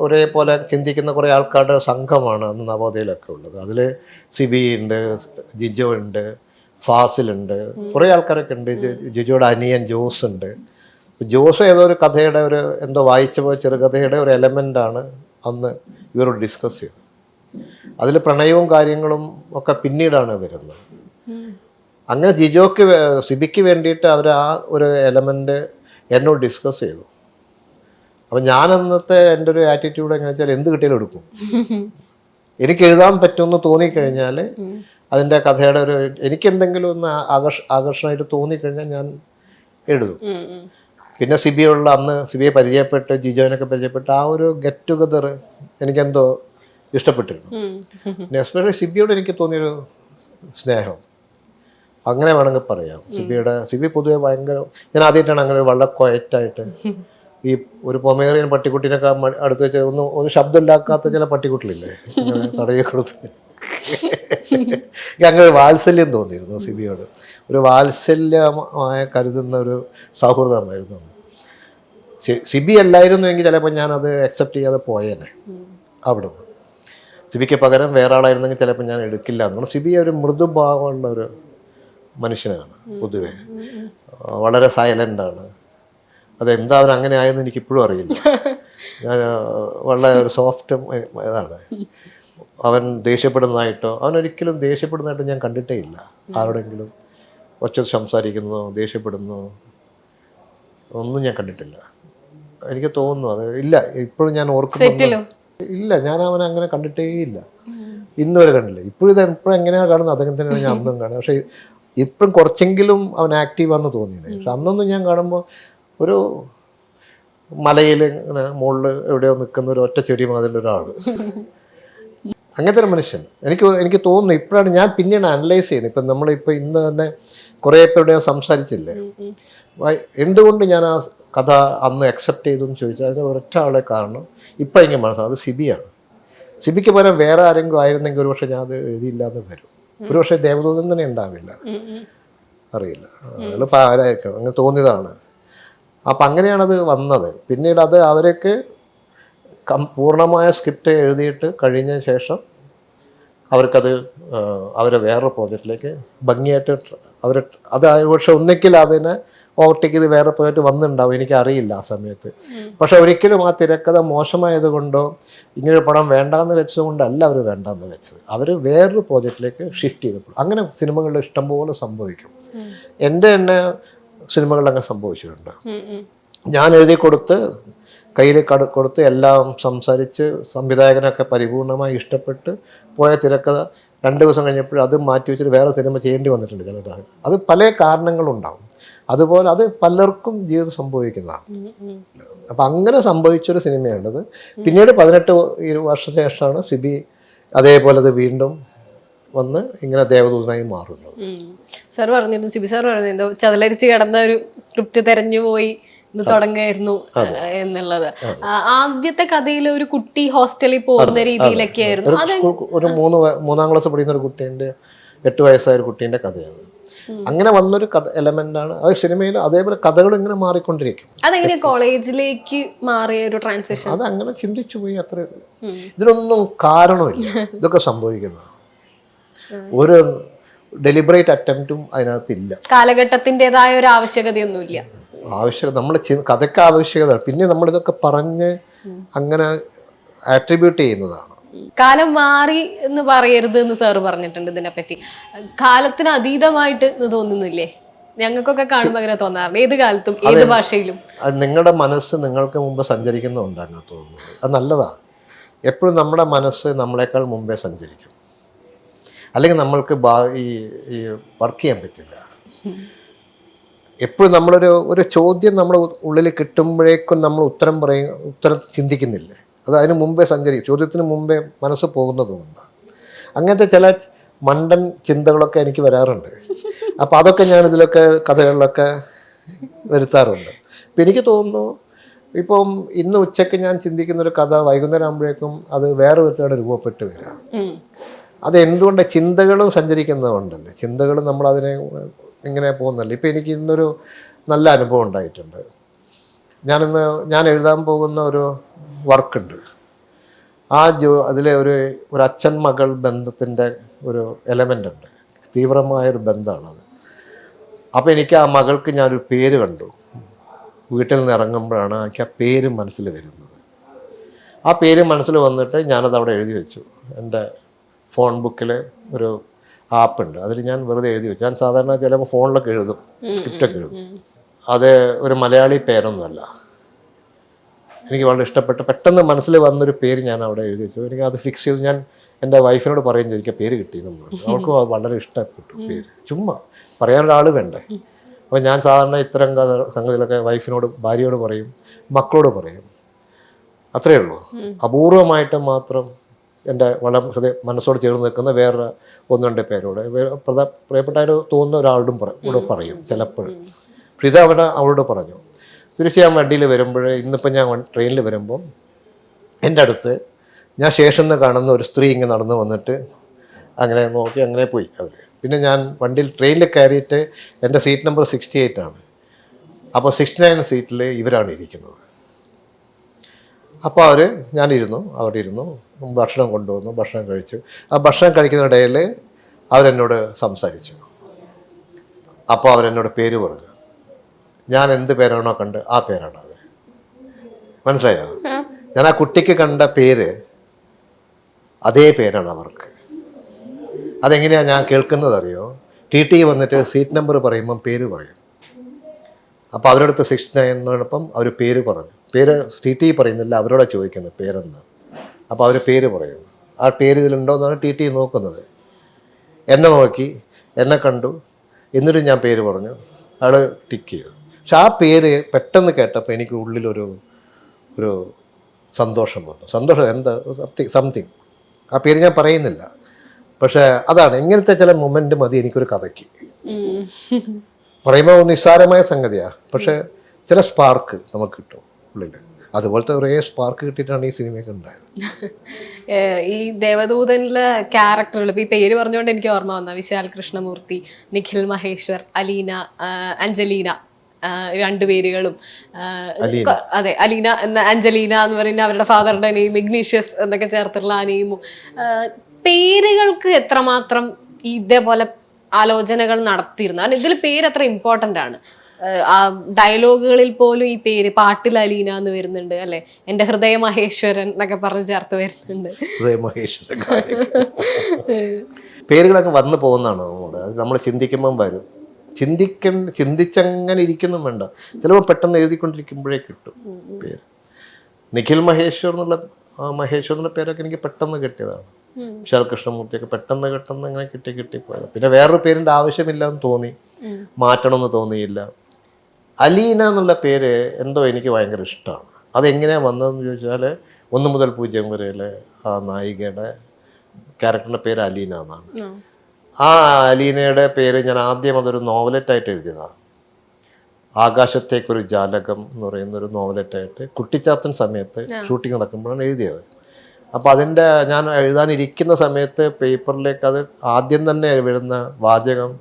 ഒരേപോലെ ചിന്തിക്കുന്ന കുറേ ആൾക്കാരുടെ സംഘമാണ് അന്ന് നവോദയയിലൊക്കെ ഉള്ളത്. അതിൽ സിബി ഉണ്ട്, ജിജോ ഉണ്ട്, ഫാസിലുണ്ട്, കുറേ ആൾക്കാരൊക്കെ ഉണ്ട്. ജിജോയുടെ അനിയൻ ജോസ് ഉണ്ട്. ജോസ് ഏതോ ഒരു കഥയുടെ എന്തോ വായിച്ച പോയ ചെറുകഥയുടെ ഒരു എലമെൻ്റാണ് അന്ന് ഇവരോട് ഡിസ്കസ് ചെയ്തത്. അതിൽ പ്രണയവും കാര്യങ്ങളും ഒക്കെ പിന്നീടാണ് വരുന്നത്. അങ്ങനെ സിബിക്ക് വേണ്ടിയിട്ട് അവർ ആ ഒരു എലമെൻ്റ് എന്നോട് ഡിസ്കസ് ചെയ്തു. അപ്പം ഞാൻ അന്നത്തെ എൻ്റെ ഒരു ആറ്റിറ്റ്യൂഡ് എങ്ങനെ വെച്ചാൽ എന്ത് കിട്ടിയാലും എടുക്കും. എനിക്ക് എഴുതാൻ പറ്റുമെന്ന് തോന്നിക്കഴിഞ്ഞാൽ അതിൻ്റെ കഥയുടെ എനിക്കെന്തെങ്കിലും ഒന്ന് ആകർഷണമായിട്ട് തോന്നിക്കഴിഞ്ഞാൽ ഞാൻ എഴുതും. പിന്നെ അന്ന് സിബിയെ പരിചയപ്പെട്ട് ജിജോനൊക്കെ പരിചയപ്പെട്ട് ആ ഒരു ഗെറ്റ് ടുഗദർ എനിക്കെന്തോ ഇഷ്ടപ്പെട്ടിരുന്നു. പിന്നെ എസ്പെഷ്യലി സിബിയോട് എനിക്ക് തോന്നിയൊരു സ്നേഹം, അങ്ങനെ വേണമെങ്കിൽ പറയാം. സിബി പൊതുവെ ഭയങ്കര, ഞാൻ ആദ്യമായിട്ടാണ് അങ്ങനെ വളരെ ക്വയറ്റായിട്ട് ഈ ഒരു പൊമേറിയൻ പട്ടിക്കുട്ടീനൊക്കെ അടുത്ത് വെച്ച് ഒന്ന് ശബ്ദം ഉണ്ടാക്കാത്ത ചില പട്ടിക്കുട്ടിലില്ലേ, തടയെ കൊടുത്ത് അങ്ങനെ വാത്സല്യം തോന്നിയിരുന്നു സിബിയോട്. ഒരു വാത്സല്യമായ കരുതുന്ന ഒരു സൗഹൃദമായിരുന്നു. സിബി അല്ലായിരുന്നു എങ്കിൽ ചിലപ്പോൾ ഞാനത് അക്സെപ്റ്റ് ചെയ്യാതെ പോയേനെ അവിടുന്ന്. സിബിക്ക് പകരം വേറെ ആളായിരുന്നെങ്കിൽ ചിലപ്പോൾ ഞാൻ എടുക്കില്ല എന്ന്. സിബി ഒരു മൃദുഭാവമുള്ള ഒരു മനുഷ്യനാണ് പൊതുവെ, വളരെ സൈലൻ്റാണ്. അതെന്താ അവൻ അങ്ങനെ ആയെന്ന് എനിക്കിപ്പോഴും അറിയില്ല. ഞാൻ വളരെ ഒരു സോഫ്റ്റ് ഇതാണ്. അവൻ ദേഷ്യപ്പെടുന്നതായിട്ടോ, അവനൊരിക്കലും ദേഷ്യപ്പെടുന്നതായിട്ടോ ഞാൻ കണ്ടിട്ടേ ഇല്ല. ആരോടെങ്കിലും ഒച്ച സംസാരിക്കുന്നതോ ദേഷ്യപ്പെടുന്നതോ ഒന്നും ഞാൻ കണ്ടിട്ടില്ല. എനിക്ക് തോന്നുന്നു അത് ഇല്ല. ഇപ്പോഴും ഞാൻ ഓർക്കുന്നു ഇല്ല, ഞാൻ അവനെ അങ്ങനെ കണ്ടിട്ടേ ഇല്ല, ഇന്ന് വരെ കണ്ടില്ല. ഇപ്പോഴും എങ്ങനെയാണ് കാണുന്നത് അതങ്ങനെ തന്നെയാണ് ഞാൻ അന്നും കാണുന്നത്. പക്ഷേ ഇപ്പം കുറച്ചെങ്കിലും അവൻ ആക്റ്റീവാന്ന് തോന്നിയത്. പക്ഷെ അന്നൊന്നും ഞാൻ കാണുമ്പോൾ ഒരു മലയിൽ ഇങ്ങനെ മുകളിൽ എവിടെയോ നിൽക്കുന്ന ഒരു ഒറ്റ ചെടി മാതിരിലൊരാൾ, അങ്ങനത്തെ ഒരു മനുഷ്യൻ. എനിക്ക് തോന്നുന്നു ഇപ്പോഴാണ് ഞാൻ പിന്നീട് അനലൈസ് ചെയ്യുന്നത്. ഇപ്പം നമ്മളിപ്പോൾ ഇന്ന് തന്നെ കുറേ പേരുടെയോ സംസാരിച്ചില്ലേ, എന്തുകൊണ്ട് ഞാൻ ആ കഥ അന്ന് അക്സെപ്റ്റ് ചെയ്തു എന്ന് ചോദിച്ചാൽ അതിന് ഒരൊറ്റ ആളെ കാരണം ഇപ്പം എനിക്ക് മനസ്സിലാവും, അത് സിബിയാണ്. സിബിക്ക് പകരം വേറെ ആരെങ്കിലും ആയിരുന്നെങ്കിൽ ഒരുപക്ഷെ ഞാൻ അത് എഴുതിയില്ലാതെ വരും. ഒരുപക്ഷെ ദേവദൂതൻ തന്നെ ഉണ്ടാവില്ല, അറിയില്ല, എളുപ്പം ആരായിരിക്കും, അങ്ങനെ തോന്നിയതാണ്. അപ്പം അങ്ങനെയാണത് വന്നത്. പിന്നീട് അത് അവരൊക്കെ പൂർണ്ണമായ സ്ക്രിപ്റ്റ് എഴുതിയിട്ട് കഴിഞ്ഞ ശേഷം അവർക്കത് അവരെ വേറൊരു പ്രോജക്റ്റിലേക്ക് ഭംഗിയായിട്ട് അത് പക്ഷെ ഒന്നിക്കിൽ അതിനെ ഓവർടേക്ക് ചെയ്ത് വേറെ പ്രോജക്റ്റ് വന്നിട്ടുണ്ടാവും, എനിക്കറിയില്ല ആ സമയത്ത്. പക്ഷെ ഒരിക്കലും ആ തിരക്കഥ മോശമായത് കൊണ്ടോ ഇങ്ങനൊരു പടം വേണ്ടാന്ന് വെച്ചതുകൊണ്ടല്ല അവർ വേണ്ടാന്ന് വെച്ചത്. അവർ വേറൊരു പ്രോജക്റ്റിലേക്ക് ഷിഫ്റ്റ് ചെയ്തപ്പോൾ അങ്ങനെ സിനിമകളിൽ ഇഷ്ടംപോലെ സംഭവിക്കും. എൻ്റെ തന്നെ സിനിമകളിൽ അങ്ങനെ സംഭവിച്ചിട്ടുണ്ട്. ഞാൻ എഴുതി കൊടുത്ത് കയ്യിൽ കൊടുത്ത് എല്ലാം സംസാരിച്ച് സംവിധായകനൊക്കെ പരിപൂർണമായി ഇഷ്ടപ്പെട്ട് പോയ തിരക്കഥ 2 ദിവസം കഴിഞ്ഞപ്പോൾ അത് മാറ്റി വെച്ചിട്ട് വേറെ സിനിമ ചെയ്യേണ്ടി വന്നിട്ടുണ്ട് ചിലർ. അത് പല കാരണങ്ങളുണ്ടാവും. അതുപോലെ അത് പലർക്കും ജീവിതം സംഭവിക്കുന്നതാണ്. അപ്പം അങ്ങനെ സംഭവിച്ചൊരു സിനിമയാണത്. പിന്നീട് 18 വർഷത്തിന് ശേഷമാണ് സിബി അതേപോലെ അത് വീണ്ടും വന്ന് ഇങ്ങനെ ദേവദൂതനായി മാറുന്നത്. സാർ പറഞ്ഞിരുന്നു, സിബി സാർ പറഞ്ഞിരുന്നു ചതലരിച്ച് കിടന്ന ഒരു സ്ക്രിപ്റ്റ് തെരഞ്ഞു പോയി ഇന്ന് തുടങ്ങായിരുന്നു എന്നുള്ളത്. ആദ്യത്തെ കഥയിൽ ഒരു കുട്ടി ഹോസ്റ്റലിൽ പോകുന്ന രീതിയിലൊക്കെ ആയിരുന്നു. ഒരു 3-ാം ക്ലാസ് പഠിക്കുന്ന ഒരു കുട്ടീൻ്റെ 8 വയസ്സായ ഒരു കുട്ടീൻ്റെ കഥയാണ്. അങ്ങനെ വന്നൊരു കഥ എലമെന്റാണ് അത് സിനിമയിൽ. അതേപോലെ കഥകൾ ഇങ്ങനെ മാറിക്കൊണ്ടിരിക്കും. അതെങ്ങനെയാ കോളേജിലേക്ക് മാറിയ ഒരു ട്രാൻസിഷൻ? അത് അങ്ങനെ ചിന്തിച്ചു പോയി, അത്രേ ഉള്ളൂ. ഇതിനൊന്നും കാരണമില്ല, ഇതൊക്കെ സംഭവിക്കുന്നത്. ഒരു ഡെലിബറേറ്റ് അറ്റംപ്റ്റും അതിനകത്തില്ല. കാലഘട്ടത്തിൻ്റെതായ ഒരു ആവശ്യകതയൊന്നുമില്ല. ആവശ്യകത നമ്മൾ കഥയ്ക്ക് ആവശ്യകത, പിന്നെ നമ്മളിതൊക്കെ പറഞ്ഞ് അങ്ങനെ ആട്രിബ്യൂട്ട് ചെയ്യുന്നതാണ്. കാലം മാറി എന്ന് പറയരുത് എന്ന് സാറ് പറഞ്ഞിട്ടുണ്ട് ഇതിനെപ്പറ്റി. കാലത്തിന് അതീതമായിട്ട് തോന്നുന്നില്ലേ? ഞങ്ങൾക്കൊക്കെ കാണുമ്പോൾ അങ്ങനെ തോന്നാറുണ്ട്, ഏത് കാലത്തും ഏത് ഭാഷയിലും. അത് നിങ്ങളുടെ മനസ്സ് നിങ്ങൾക്ക് മുമ്പ് സഞ്ചരിക്കുന്നുണ്ട് അതിനകത്ത് തോന്നുന്നത്. അത് നല്ലതാണ്. എപ്പോഴും നമ്മുടെ മനസ്സ് നമ്മളെക്കാൾ മുമ്പേ സഞ്ചരിക്കും, അല്ലെങ്കിൽ നമ്മൾക്ക് ഈ വർക്ക് ചെയ്യാൻ പറ്റില്ല. എപ്പോഴും ഒരു ചോദ്യം നമ്മുടെ ഉള്ളിൽ കിട്ടുമ്പോഴേക്കും നമ്മൾ ഉത്തരം ചിന്തിക്കുന്നില്ലേ? അത് അതിന് മുമ്പേ സഞ്ചരിക്കും, ചോദ്യത്തിന് മുമ്പേ മനസ്സ് പോകുന്നതുകൊണ്ട്. അങ്ങനത്തെ ചില മണ്ടൻ ചിന്തകളൊക്കെ എനിക്ക് വരാറുണ്ട്. അപ്പോൾ അതൊക്കെ ഞാൻ ഇതിലൊക്കെ കഥകളിലൊക്കെ വരുത്താറുണ്ട്. അപ്പം എനിക്ക് തോന്നുന്നു ഇപ്പം ഇന്ന് ഉച്ചയ്ക്ക് ഞാൻ ചിന്തിക്കുന്നൊരു കഥ വൈകുന്നേരം ആകുമ്പോഴേക്കും അത് വേറെ വിധത്തിലാണ് രൂപപ്പെട്ട് വരിക. അത് എന്തുകൊണ്ട്? ചിന്തകളും സഞ്ചരിക്കുന്നതുകൊണ്ടല്ലേ. ചിന്തകളും നമ്മളതിനെ ഇങ്ങനെ പോകുന്നല്ലേ. ഇപ്പം എനിക്ക് ഇന്നൊരു നല്ല അനുഭവം ഉണ്ടായിട്ടുണ്ട്. ഞാൻ എഴുതാൻ പോകുന്ന ഒരു വർക്കുണ്ട്. അതിലെ ഒരു അച്ഛൻ മകൾ ബന്ധത്തിൻ്റെ ഒരു എലമെൻ്റ് ഉണ്ട്. തീവ്രമായൊരു ബന്ധമാണത്. അപ്പോൾ എനിക്ക് ആ മകൾക്ക് ഞാനൊരു പേര് കണ്ടു. വീട്ടിൽ നിന്ന് ഇറങ്ങുമ്പോഴാണ് എനിക്ക് ആ പേര് മനസ്സിൽ വരുന്നത്. ആ പേര് മനസ്സിൽ വന്നിട്ട് ഞാനത് അവിടെ എഴുതി വെച്ചു. എൻ്റെ ഫോൺ ബുക്കിൽ ഒരു ആപ്പുണ്ട്, അതിൽ ഞാൻ വെറുതെ എഴുതി വെച്ചു. ഞാൻ സാധാരണ ചിലപ്പോൾ ഫോണിലൊക്കെ എഴുതും, സ്ക്രിപ്റ്റൊക്കെ എഴുതും. അത് ഒരു മലയാളി പേരൊന്നുമല്ല, എനിക്ക് വളരെ ഇഷ്ടപ്പെട്ട പെട്ടെന്ന് മനസ്സിൽ വന്നൊരു പേര് ഞാൻ അവിടെ എഴുതി വെച്ചു. എനിക്ക് അത് ഫിക്സ് ചെയ്തു. ഞാൻ എൻ്റെ വൈഫിനോട് പറയും എനിക്ക് പേര് കിട്ടിയെന്ന് പറഞ്ഞു. അവൾക്കും അത് വളരെ ഇഷ്ടപ്പെട്ടു പേര്. ചുമ്മാ പറയാനൊരാൾ വേണ്ടേ. അപ്പോൾ ഞാൻ സാധാരണ ഇത്തരം സംഗതികളൊക്കെ വൈഫിനോട്, ഭാര്യയോട് പറയും, മക്കളോട് പറയും. അത്രയേ ഉള്ളൂ. അപൂർവമായിട്ട് മാത്രം എൻ്റെ വളരെ മനസ്സോട് ചേർന്ന് നിൽക്കുന്ന വേറെ 1-2 പേരോട്, പ്രിയപ്പെട്ടായിട്ട് തോന്നുന്ന ഒരാളോടും കൂടെ പറയും ചിലപ്പോൾ. ഇത് അവളോട് പറഞ്ഞു. തിരിച്ച് ഞാൻ വണ്ടിയിൽ വരുമ്പോൾ, ഇന്നിപ്പോൾ ഞാൻ ട്രെയിനിൽ വരുമ്പം എൻ്റെ അടുത്ത് ഞാൻ സ്റ്റേഷനിൽ നിന്ന് കാണുന്ന ഒരു സ്ത്രീ ഇങ്ങനെ നടന്നു വന്നിട്ട് അങ്ങനെ നോക്കി അങ്ങനെ പോയി അവർ. പിന്നെ ഞാൻ ട്രെയിനിൽ കയറിയിട്ട് എൻ്റെ സീറ്റ് നമ്പർ 68 ആണ്. അപ്പോൾ 69 സീറ്റിൽ ഇവരാണ് ഇരിക്കുന്നത്. അപ്പോൾ ഞാനിരുന്നു, അവിടെ ഇരുന്നു, ഭക്ഷണം കൊണ്ടുവന്നു, ഭക്ഷണം കഴിച്ചു. ആ ഭക്ഷണം കഴിക്കുന്നതിനിടയിൽ അവരെന്നോട് സംസാരിച്ചു. അപ്പോൾ അവരെന്നോട് പേര് പറഞ്ഞു. ഞാൻ എന്ത് പേരാണോ കണ്ട് ആ പേരാണ് അത്. മനസ്സിലായോ? ഞാൻ ആ കുട്ടിക്ക് കണ്ട പേര് അതേ പേരാണ് അവർക്ക്. അതെങ്ങനെയാണ് ഞാൻ കേൾക്കുന്നത് അറിയോ? ടി വന്നിട്ട് സീറ്റ് നമ്പർ പറയുമ്പം പേര് പറയും. അപ്പോൾ അവരടുത്ത് 69 എന്ന് പറഞ്ഞപ്പം അവർ പേര് പറഞ്ഞു. പേര് ടി പറയുന്നില്ല, അവരോടാ ചോദിക്കുന്നത് പേരെന്താ. അപ്പോൾ അവർ പേര് പറയും. ആ പേര് ഇതിലുണ്ടോ എന്നാണ് ടി നോക്കുന്നത്. എന്നെ നോക്കി, എന്നെ കണ്ടു, എന്നിട്ട് ഞാൻ പേര് പറഞ്ഞു. അയാൾ ടിക്ക് ചെയ്തു. പക്ഷെ ആ പേര് പെട്ടെന്ന് കേട്ടപ്പോൾ എനിക്ക് ഉള്ളിലൊരു സന്തോഷം വന്നു. സന്തോഷം എന്താ, സംതിങ്. ആ പേര് ഞാൻ പറയുന്നില്ല. പക്ഷെ അതാണ്, ഇങ്ങനത്തെ ചില മൊമെന്റ് മതി എനിക്കൊരു കഥയ്ക്ക്. പറയുമ്പോൾ നിസ്സാരമായ സംഗതിയാണ്, പക്ഷെ ചില സ്പാർക്ക് നമുക്ക് കിട്ടും ഉള്ളിൽ. അതുപോലത്തെ കുറേ സ്പാർക്ക് കിട്ടിയിട്ടാണ് ഈ സിനിമയൊക്കെ ഉണ്ടായത്. ഈ ദേവദൂതനിലെ ക്യാരക്ടറുകൾ, ഇപ്പൊ ഈ പേര് പറഞ്ഞുകൊണ്ട് എനിക്ക് ഓർമ്മ വന്ന വിശാൽ കൃഷ്ണമൂർത്തി, നിഖിൽ മഹേശ്വർ, അലീന, അഞ്ജലീന, രണ്ടുപേരുകളും. അതെ, അലീന എന്ന അഞ്ജലീന എന്ന് പറയുന്ന അവരുടെ ഫാദറിന്റെ നെയിം, ഇഗ്നീഷ്യസ് എന്നൊക്കെ ചേർത്തുള്ള ആ നെയിമും. പേരുകൾക്ക് എത്രമാത്രം ഇതേപോലെ ആലോചനകൾ നടത്തിയിരുന്നു. കാരണം ഇതിൽ പേര് അത്ര ഇമ്പോർട്ടൻ്റ് ആണ്. ആ ഡയലോഗുകളിൽ പോലും ഈ പേര്, പാട്ടിൽ അലീന എന്ന് വരുന്നുണ്ട് അല്ലെ, എൻ്റെ ഹൃദയ മഹേശ്വരൻ എന്നൊക്കെ പറഞ്ഞ് ചേർത്ത് വരുന്നുണ്ട്. ഹൃദയമഹേശ്വരൻ പേരുകളൊക്കെ വന്നു പോകുന്നതാണ് നമ്മുടെ. അത് നമ്മൾ ചിന്തിക്കുമ്പം വരും. ചിന്തിച്ചങ്ങനെ ഇരിക്കുന്നു വേണ്ട, ചിലപ്പോൾ പെട്ടെന്ന് എഴുതിക്കൊണ്ടിരിക്കുമ്പോഴേ കിട്ടും പേര്. നിഖിൽ മഹേശ്വർ എന്നുള്ള പേരൊക്കെ എനിക്ക് പെട്ടെന്ന് കിട്ടിയതാണ്. വിശാൽ കൃഷ്ണമൂർത്തിയൊക്കെ പെട്ടെന്ന് അങ്ങനെ കിട്ടിപ്പോയത്. പിന്നെ വേറൊരു പേരിൻ്റെ ആവശ്യമില്ല എന്ന് തോന്നി, മാറ്റണമെന്ന് തോന്നിയില്ല. അലീന എന്നുള്ള പേര് എന്തോ എനിക്ക് ഭയങ്കര ഇഷ്ടമാണ്. അതെങ്ങനെയാണ് വന്നതെന്ന് ചോദിച്ചാൽ 1 മുതൽ 0 വരെയിലെ ആ നായികയുടെ ക്യാരക്ടറിൻ്റെ പേര് അലീന എന്നാണ്. ആ അലീനയുടെ പേര് ഞാൻ ആദ്യം അതൊരു നോവലറ്റായിട്ട് എഴുതിയതാണ്. ആകാശത്തേക്കൊരു ജാലകം എന്ന് പറയുന്നൊരു നോവലറ്റായിട്ട് കുട്ടിച്ചാത്തൻ സമയത്ത് ഷൂട്ടിംഗ് നടക്കുമ്പോഴാണ് എഴുതിയത്. അപ്പോൾ അതിൻ്റെ ഞാൻ എഴുതാനിരിക്കുന്ന സമയത്ത് പേപ്പറിലേക്ക് അത് ആദ്യം തന്നെ വരുന്ന വാചകം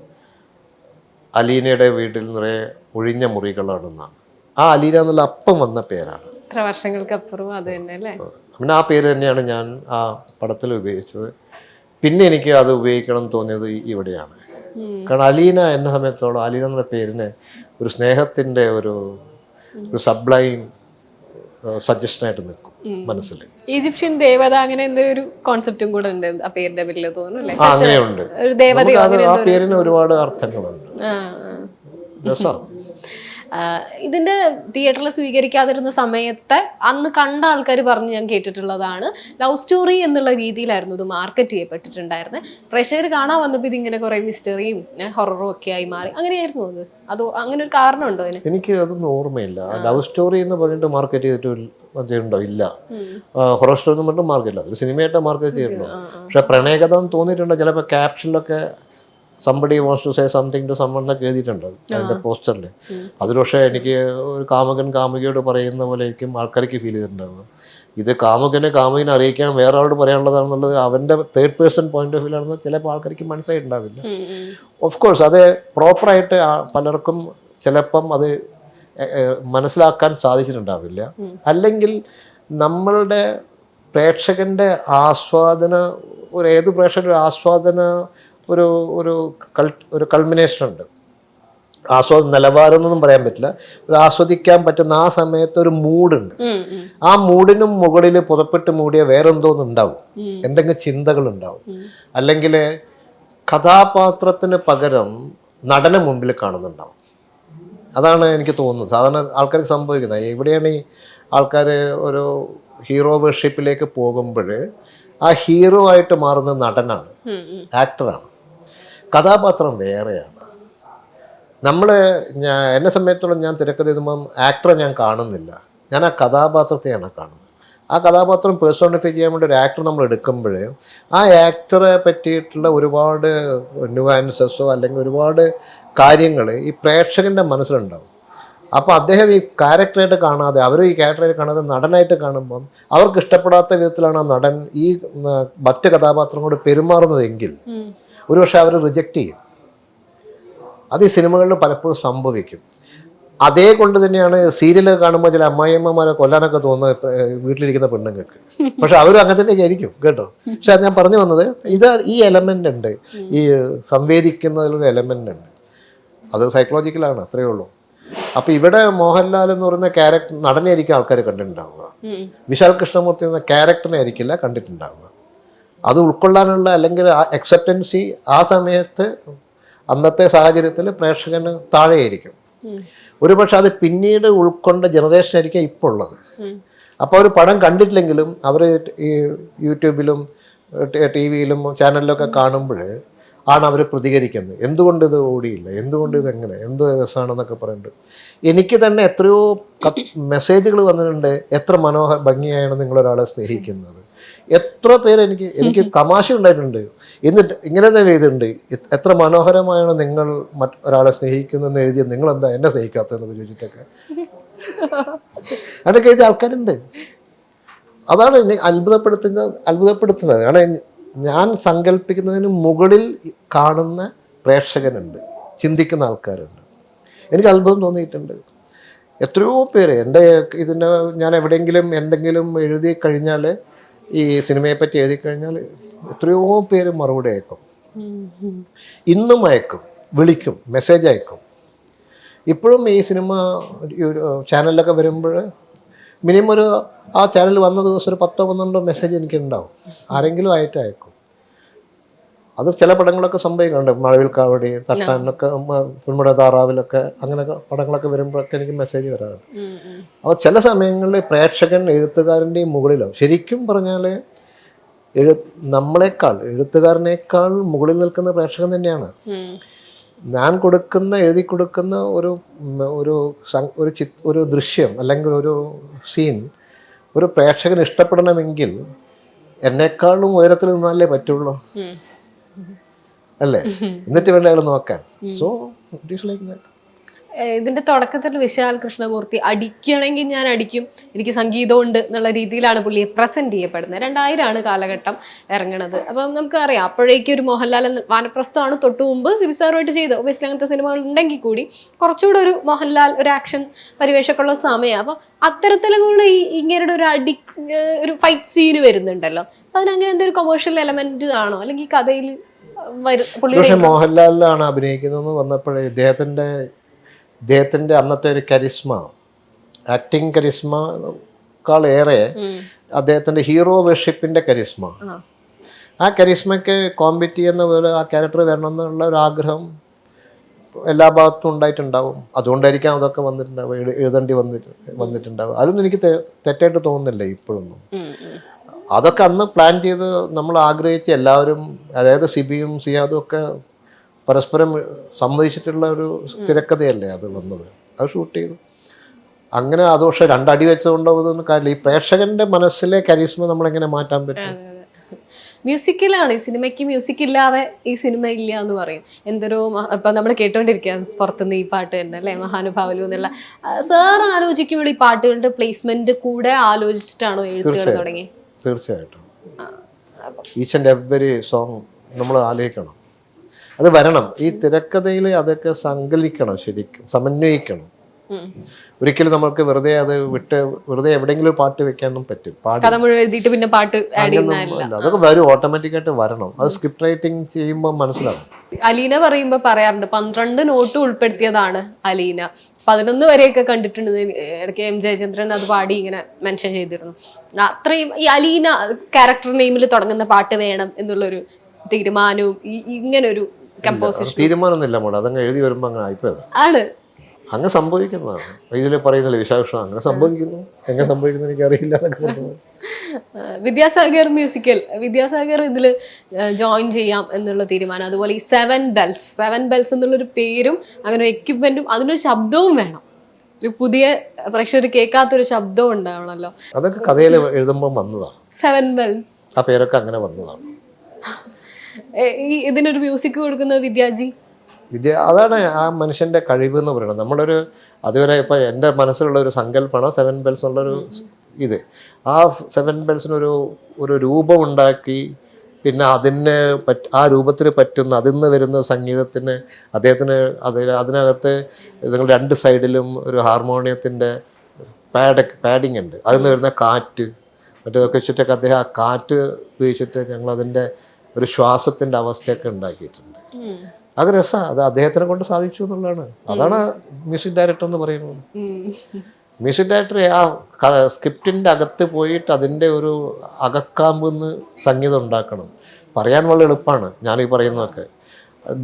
അലീനയുടെ വീട്ടിൽ നിറയെ ഒഴിഞ്ഞ മുറികളാണെന്നാണ്. ആ അലീന എന്നുള്ള അപ്പം വന്ന പേരാണ്. എത്ര വർഷങ്ങൾക്കപ്പുറം അത് തന്നെ അല്ലേ. പിന്നെ ആ പേര് തന്നെയാണ് ഞാൻ ആ പടത്തിൽ ഉപയോഗിച്ചത്. പിന്നെ എനിക്ക് അത് ഉപയോഗിക്കണം എന്ന് തോന്നിയത് ഇവിടെയാണ്. കാരണം അലീന എന്നെ സമയത്തോളം അലീന എന്നുള്ള പേരിന് ഒരു സ്നേഹത്തിൻ്റെ ഒരു സബ്ലൈം സജഷനായിട്ട് നിൽക്കും മനസ്സിൽ. ഈജിപ്ഷ്യൻ ദേവത അങ്ങനെ എന്തൊരു കോൺസെപ്റ്റും കൂടെ ഉണ്ട് ആ പേരിന്റെ പേരിൽ തോന്നുന്നു. അങ്ങനെയുണ്ട്. ആ പേരിന് ഒരുപാട് അർത്ഥങ്ങളുണ്ട്. രസമാണ്. ഇതിന്റെ തിയേറ്ററിൽ സ്വീകരിക്കാതിരുന്ന സമയത്ത് അന്ന് കണ്ട ആൾക്കാർ പറഞ്ഞ് ഞാൻ കേട്ടിട്ടുള്ളതാണ്, ലവ് സ്റ്റോറി എന്നുള്ള രീതിയിലായിരുന്നു ഇത് മാർക്കറ്റ് ചെയ്യപ്പെട്ടിട്ടുണ്ടായിരുന്നത്. പ്രേക്ഷകർ കാണാൻ വന്നപ്പോൾ ഇതിങ്ങനെ കുറെ മിസ്റ്ററിയും ഹൊററും ഒക്കെ ആയി മാറി. അങ്ങനെയായിരുന്നു അത്? അതോ അങ്ങനെ ഒരു കാരണമുണ്ടോ അതിന്? എനിക്ക് അതൊന്നും ഓർമ്മയില്ല. ലവ് സ്റ്റോറി എന്ന് പറഞ്ഞിട്ട് മാർക്കറ്റ് ചെയ്തിട്ടുണ്ടോ? ഇല്ല. ഹൊറർ സ്റ്റോറി എന്ന് പറഞ്ഞിട്ട് മാർക്കറ്റില്ല, ഒരു സിനിമയായിട്ട് മാർക്കറ്റ് ചെയ്തിട്ടുണ്ടോ? പക്ഷെ പ്രണയകഥ എന്ന് തോന്നിയിട്ടുണ്ടോ? ചിലപ്പോൾ ക്യാപ്ഷനിലൊക്കെ somebody wants to say something to someone എന്നൊക്കെ എഴുതിയിട്ടുണ്ട് അതിൻ്റെ പോസ്റ്ററിൽ. അതിൽ പക്ഷേ എനിക്ക് ഒരു കാമുകൻ കാമുകിയോട് പറയുന്ന പോലെ ആയിരിക്കും ആൾക്കാർക്ക് ഫീൽ ചെയ്തിട്ടുണ്ടാവുക. ഇത് കാമുകനെ അറിയിക്കാൻ വേറെ ആളോട് പറയാനുള്ളതാണെന്നുള്ളത് അവൻ്റെ third person point of view ആണെന്ന് ചിലപ്പോൾ ആൾക്കാർക്ക് മനസ്സിലായിട്ടുണ്ടാവില്ല. ഓഫ് കോഴ്സ് അത് പ്രോപ്പറായിട്ട് പലർക്കും ചിലപ്പം അത് മനസ്സിലാക്കാൻ സാധിച്ചിട്ടുണ്ടാവില്ല. അല്ലെങ്കിൽ നമ്മളുടെ പ്രേക്ഷകൻ്റെ ആസ്വാദന, ഏത് പ്രേക്ഷകരുടെ ആസ്വാദന ഒരു കൾമിനേഷൻ ഉണ്ട്. നിലവാരം എന്നൊന്നും പറയാൻ പറ്റില്ല, ഒരു ആസ്വദിക്കാൻ പറ്റുന്ന ആ സമയത്ത് ഒരു മൂഡുണ്ട്. ആ മൂഡിനും മുകളിൽ പുതപ്പെട്ട് മൂടിയ വേറെന്തോന്നുണ്ടാവും, എന്തെങ്കിലും ചിന്തകൾ ഉണ്ടാവും. അല്ലെങ്കിൽ കഥാപാത്രത്തിന് പകരം നടനെ മുമ്പിൽ കാണുന്നുണ്ടാവും. അതാണ് എനിക്ക് തോന്നുന്നത് സാധാരണ ആൾക്കാർക്ക് സംഭവിക്കുന്നത്. എവിടെയാണ് ഈ ആൾക്കാർ ഒരു ഹീറോ വർഷിപ്പിലേക്ക് പോകുമ്പോൾ ആ ഹീറോ ആയിട്ട് മാറുന്നത് നടനാണ്, ആക്ടറാണ്. കഥാപാത്രം വേറെയാണ്. എന്നെ സംബന്ധിച്ചിടത്തോളം ഞാൻ തിരക്കഥ എഴുതുമ്പം ആക്ടറെ ഞാൻ കാണുന്നില്ല, ഞാൻ ആ കഥാപാത്രത്തെയാണ് കാണുന്നത്. ആ കഥാപാത്രം പേഴ്സോണിഫൈ ചെയ്യാൻ വേണ്ടി ഒരു ആക്ടർ നമ്മൾ എടുക്കുമ്പോൾ ആ ആക്ടറെ പറ്റിയിട്ടുള്ള ഒരുപാട് ന്യൂവാൻസസോ അല്ലെങ്കിൽ ഒരുപാട് കാര്യങ്ങൾ ഈ പ്രേക്ഷകൻ്റെ മനസ്സിലുണ്ടാവും. അപ്പോൾ അദ്ദേഹം ഈ ക്യാരക്ടറായിട്ട് കാണാതെ, അവർ ഈ ക്യാരക്ടറായിട്ട് കാണാതെ നടനായിട്ട് കാണുമ്പം അവർക്ക് ഇഷ്ടപ്പെടാത്ത വിധത്തിലാണ് ആ നടൻ ഈ മറ്റ് കഥാപാത്രങ്ങളോട് പെരുമാറുന്നതെങ്കിൽ ഒരുപക്ഷെ അവർ റിജക്റ്റ് ചെയ്യും. അത് ഈ സിനിമകളിൽ പലപ്പോഴും സംഭവിക്കും. അതേ കൊണ്ട് തന്നെയാണ് സീരിയലൊക്കെ കാണുമ്പോൾ ചില അമ്മായിയമ്മമാരെ കൊല്ലാനൊക്കെ തോന്നുന്നത് വീട്ടിലിരിക്കുന്ന പെണ്ണുങ്ങൾക്ക്. പക്ഷെ അവരും അങ്ങനെ തന്നെ ആയിരിക്കും കേട്ടോ. പക്ഷെ അത് ഞാൻ പറഞ്ഞു വന്നത് ഈ എലമെന്റ് ഉണ്ട്, ഈ സംവേദിക്കുന്നതിലൊരു എലമെന്റ് ഉണ്ട്. അത് സൈക്കോളജിക്കലാണ്, അത്രയേ ഉള്ളൂ. അപ്പൊ ഇവിടെ മോഹൻലാൽ എന്ന് പറയുന്ന ക്യാരക്ടർ നടനെ ആയിരിക്കും ആൾക്കാർ കണ്ടിട്ടുണ്ടാവുക, വിശാൽ കൃഷ്ണമൂർത്തി എന്ന ക്യാരക്ടറിനെ ആയിരിക്കില്ല കണ്ടിട്ടുണ്ടാവുക. അത് ഉൾക്കൊള്ളാനുള്ള അല്ലെങ്കിൽ അക്സെപ്റ്റൻസി ആ സമയത്ത് അന്നത്തെ സാഹചര്യത്തിൽ പ്രേക്ഷകന് താഴെയായിരിക്കും. ഒരുപക്ഷെ അത് പിന്നീട് ഉൾക്കൊണ്ട ജനറേഷൻ ആയിരിക്കും ഇപ്പോൾ ഉള്ളത്. അപ്പോൾ ഒരു പടം കണ്ടിട്ടില്ലെങ്കിലും അവർ ഈ യൂട്യൂബിലും ടി വിയിലും ചാനലിലൊക്കെ കാണുമ്പോൾ ആണ് അവർ പ്രതികരിക്കുന്നത്. എന്തുകൊണ്ട് ഇത് ഓടിയില്ല, എന്തുകൊണ്ട് ഇതെങ്ങനെ, എന്ത് രസമാണെന്നൊക്കെ പറയുന്നുണ്ട്. എനിക്ക് തന്നെ എത്രയോ മെസ്സേജുകൾ വന്നിട്ടുണ്ട്, എത്ര ഭംഗിയായാണ് നിങ്ങളൊരാളെ സ്നേഹിക്കുന്നത്. എത്ര പേര് എനിക്ക് തമാശ ഉണ്ടായിട്ടുണ്ട്. എന്നിട്ട് ഇങ്ങനെ തന്നെ എഴുതിയിട്ടുണ്ട്, എത്ര മനോഹരമായാണ് നിങ്ങൾ ഒരാളെ സ്നേഹിക്കുന്നതെന്ന് എഴുതിയ നിങ്ങളെന്താ എന്നെ സ്നേഹിക്കാത്തതെന്നൊക്കെ ചോദിച്ചിട്ടൊക്കെ അതൊക്കെ എഴുതിയ ആൾക്കാരുണ്ട്. അതാണ് എന്നെ അത്ഭുതപ്പെടുത്തുന്നത്. കാരണം ഞാൻ സങ്കല്പിക്കുന്നതിന് മുകളിൽ കാണുന്ന പ്രേക്ഷകനുണ്ട്, ചിന്തിക്കുന്ന ആൾക്കാരുണ്ട്. എനിക്ക് അത്ഭുതം തോന്നിയിട്ടുണ്ട്. എത്രയോ പേര് ഇതിൻ്റെ ഞാൻ എവിടെയെങ്കിലും എന്തെങ്കിലും എഴുതി കഴിഞ്ഞാൽ, ഈ സിനിമയെ പറ്റി എഴുതി കഴിഞ്ഞാൽ എത്രയോ പേര് മറുപടി അയക്കും, ഇന്നും അയക്കും, വിളിക്കും, മെസ്സേജ് അയക്കും. ഇപ്പോഴും ഈ സിനിമ ചാനലിലൊക്കെ വരുമ്പോൾ മിനിമം ആ ചാനൽ വന്ന ദിവസം ഒരു 10-12 മെസ്സേജ് എനിക്കുണ്ടാവും, ആരെങ്കിലും ആയിട്ട് അയക്കും. അത് ചില പടങ്ങളൊക്കെ സംഭവിക്കുന്നുണ്ട്, മഴവിൽ കാവടി, തട്ടാനൊക്കെ, പുൽമുട താറാവിലൊക്കെ, അങ്ങനെയൊക്കെ പടങ്ങളൊക്കെ വരുമ്പോഴൊക്കെ എനിക്ക് മെസ്സേജ് വരാറുണ്ട്. അപ്പോൾ ചില സമയങ്ങളിൽ പ്രേക്ഷകൻ എഴുത്തുകാരൻ്റെയും മുകളിലാവും. ശരിക്കും പറഞ്ഞാൽ എഴുത്തുകാരനേക്കാൾ മുകളിൽ നിൽക്കുന്ന പ്രേക്ഷകൻ തന്നെയാണ്. ഞാൻ എഴുതി കൊടുക്കുന്ന ഒരു ദൃശ്യം അല്ലെങ്കിൽ ഒരു സീൻ ഒരു പ്രേക്ഷകൻ ഇഷ്ടപ്പെടണമെങ്കിൽ എന്നെക്കാളും ഉയരത്തിൽ നിന്നാലേ പറ്റുള്ളൂ, അല്ലേ? എന്നിട്ട് വേണ്ട അയാൾ നോക്കാൻ. So it is like that. ഇതിന്റെ തുടക്കത്തിൽ വിശാൽ കൃഷ്ണമൂർത്തി അടിക്കണമെങ്കിൽ ഞാൻ അടിക്കും, എനിക്ക് സംഗീതമുണ്ട് എന്നുള്ള രീതിയിലാണ് പുള്ളിയെ പ്രസന്റ് ചെയ്യപ്പെടുന്നത്. 2000 കാലഘട്ടം ഇറങ്ങണത്. അപ്പം നമുക്കറിയാം അപ്പോഴേക്കും ഒരു മോഹൻലാൽ വാനപ്രസ്ഥമാണ് തൊട്ട് മുമ്പ് സിബിസാറുമായിട്ട് ചെയ്ത് ഒബിയസ്ലി അങ്ങനത്തെ സിനിമകൾ ഉണ്ടെങ്കിൽ കൂടി കുറച്ചുകൂടെ ഒരു മോഹൻലാൽ ഒരു ആക്ഷൻ പരിവേഷമൊക്കെയുള്ള സമയമാണ്. അപ്പം അത്തരത്തിലുള്ള ഇങ്ങനെ ഒരു ഫൈറ്റ് സീന് വരുന്നുണ്ടല്ലോ, അതിനങ്ങനെ എന്തൊരു കൊമേഴ്ഷ്യൽ എലമെന്റ് ആണോ അല്ലെങ്കിൽ കഥയിൽ മോഹൻലാലിലാണ് അഭിനയിക്കുന്നത് വന്നപ്പോഴേ ഇദ്ദേഹത്തിൻ്റെ അന്നത്തെ ഒരു കരിസ്മ, ആക്ടിങ് കരിസ്മക്കാൾ ഏറെ അദ്ദേഹത്തിൻ്റെ ഹീറോ വർഷിപ്പിൻ്റെ കരിസ്മ, ആ കരിസ്മയ്ക്ക് കോമ്പീറ്റ് ചെയ്യുന്ന പോലെ ആ ക്യാരക്ടർ വരണം എന്നുള്ള ഒരു ആഗ്രഹം എല്ലാ ഭാഗത്തും ഉണ്ടായിട്ടുണ്ടാവും. അതുകൊണ്ടായിരിക്കാം അതൊക്കെ എഴുതേണ്ടി വന്നിട്ടുണ്ടാവും. അതൊന്നും എനിക്ക് തെറ്റായിട്ട് തോന്നുന്നില്ല ഇപ്പോഴൊന്നും. അതൊക്കെ അന്ന് പ്ലാൻ ചെയ്ത് നമ്മൾ ആഗ്രഹിച്ച് എല്ലാവരും, അതായത് സിബിയും സിയാദും ഒക്കെ പരസ്പരം സമ്മതിച്ചിട്ടുള്ള ഒരു തിരക്കഥയല്ലേ അത് വന്നത്. അത് ഷൂട്ട് ചെയ്തു. അങ്ങനെ അത് പക്ഷെ 2 അടി വെച്ചതുകൊണ്ടോ അതൊന്നും കാര്യമില്ല. ഈ പ്രേക്ഷകന്റെ മനസ്സിലെ കരിസ്മ നമ്മളെങ്ങനെ മാറ്റാൻ പറ്റും? മ്യൂസിക്കിലാണ് ഈ സിനിമയ്ക്ക്, മ്യൂസിക് ഇല്ലാതെ ഈ സിനിമ ഇല്ല എന്ന് പറയും. എന്തൊരു ഇപ്പം നമ്മൾ കേട്ടോണ്ടിരിക്കുക പുറത്തുനിന്ന് ഈ പാട്ട് തന്നെ അല്ലേ, മഹാനുഭാവലു എന്നുള്ള. സാർ ആലോചിക്കുമ്പോൾ ഈ പാട്ടുകളുടെ പ്ലേസ്മെന്റ് കൂടെ ആലോചിച്ചിട്ടാണോ എഴുത്തുകൾ തുടങ്ങി? തീർച്ചയായിട്ടും ഈച്ച് ആൻഡ് എവരി സോങ് നമ്മൾ ആലോചിക്കണം, അത് വരണം. ഈ തിരക്കഥയിൽ അതൊക്കെ സങ്കലിക്കണം, ശരിക്കും സമന്വയിക്കണം. ഒരിക്കലും നമുക്ക് വെറുതെ എവിടെയെങ്കിലും പാട്ട് വെക്കാനും പറ്റും. അതൊക്കെ വരും, ഓട്ടോമാറ്റിക്കായിട്ട് വരണം. അത് സ്ക്രിപ്റ്റ് റൈറ്റിംഗ് ചെയ്യുമ്പോൾ മനസ്സിലാവും. അലീന പറയുമ്പോൾ പറയാറുണ്ട് 12 നോട്ട് ഉൾപ്പെടുത്തിയതാണ് അലീന, 11 വരെയൊക്കെ കണ്ടിട്ടുണ്ട്. ഇടയ്ക്ക് എം ജയചന്ദ്രൻ അത് പാടി ഇങ്ങനെ മെൻഷൻ ചെയ്തിരുന്നു. അത്രയും ഈ അലീന ക്യാരക്ടർ നെയിമിൽ തുടങ്ങുന്ന പാട്ട് വേണം എന്നുള്ളൊരു തീരുമാനവും ഇങ്ങനൊരു കമ്പോസിഷൻ തീരുമാനമൊന്നുമില്ല മോളെ, അതങ്ങ് എഴുതി വരുമ്പോൾ അങ്ങനെ ആയിപ്പോയത് ആണ്. അങ്ങനെ സംഭവിക്കുന്നതാണ്. ഇതിൽ പറയുന്നില്ല വിശാഖ അങ്ങനെ സംഭവിക്കുന്നു, എങ്ങനെ സംഭവിക്കുന്നു എനിക്കറിയില്ല എന്നൊക്കെ പറഞ്ഞു. വിദ്യാസാഗർ ഇതിൽ ജോയിൻ ചെയ്യാം എന്നുള്ള തീരുമാനം, അതുപോലെ ഈ 7 ബെൽസ് എന്നുള്ളൊരു പേരും അങ്ങനെ ഒരു എക്യുപ്മെന്റും അതിനൊരു ശബ്ദവും വേണം, ഒരു പുതിയ പ്രേക്ഷകർ കേൾക്കാത്തൊരു ശബ്ദവും ഉണ്ടാവണല്ലോ. അതൊക്കെ കഥയിൽ എഴുതുമ്പോൾ വന്നതാണ്. 7 ബെൽ ആ പേരൊക്കെ അങ്ങനെ വന്നതാണ്. ഇതിനൊരു മ്യൂസിക് കൊടുക്കുന്ന അതാണ് ആ മനുഷ്യന്റെ കഴിവ് എന്ന് പറയുന്നത്. നമ്മളൊരു അതുവരെ ഇപ്പൊ എൻ്റെ മനസ്സിലുള്ള ഒരു സങ്കല്പമാണ് 7 ബെൽസ് എന്നുള്ളൊരു ഇത്. ആ 7 ബെൽസിനൊരു രൂപം ഉണ്ടാക്കി പിന്നെ ആ രൂപത്തിന് പറ്റുന്ന അതിൽ നിന്ന് വരുന്ന സംഗീതത്തിന് അദ്ദേഹത്തിന് അതിനകത്ത് നിങ്ങൾ രണ്ട് സൈഡിലും ഒരു ഹാർമോണിയത്തിൻ്റെ പാഡിങ് ഉണ്ട്. അതിൽ നിന്ന് വരുന്ന കാറ്റ് മറ്റേതൊക്കെ വെച്ചിട്ടൊക്കെ അദ്ദേഹം ആ കാറ്റ് ഉപയോഗിച്ചിട്ട് ഞങ്ങളതിൻ്റെ ഒരു ശ്വാസത്തിൻ്റെ അവസ്ഥയൊക്കെ ഉണ്ടാക്കിയിട്ടുണ്ട്. അത് രസമാണ്. അത് അദ്ദേഹത്തിനെ കൊണ്ട് സാധിച്ചു എന്നുള്ളതാണ്. അതാണ് മ്യൂസിക് ഡയറക്ടർ എന്ന് പറയുന്നത്. മ്യൂസിക് ഡയറക്ടർ ആ സ്ക്രിപ്റ്റിൻ്റെ അകത്ത് പോയിട്ട് അതിൻ്റെ ഒരു അകക്കാമ്പെന്ന് സംഗീതം ഉണ്ടാക്കണം. പറയാൻ വളരെ എളുപ്പമാണ് ഞാനീ പറയുന്നതൊക്കെ,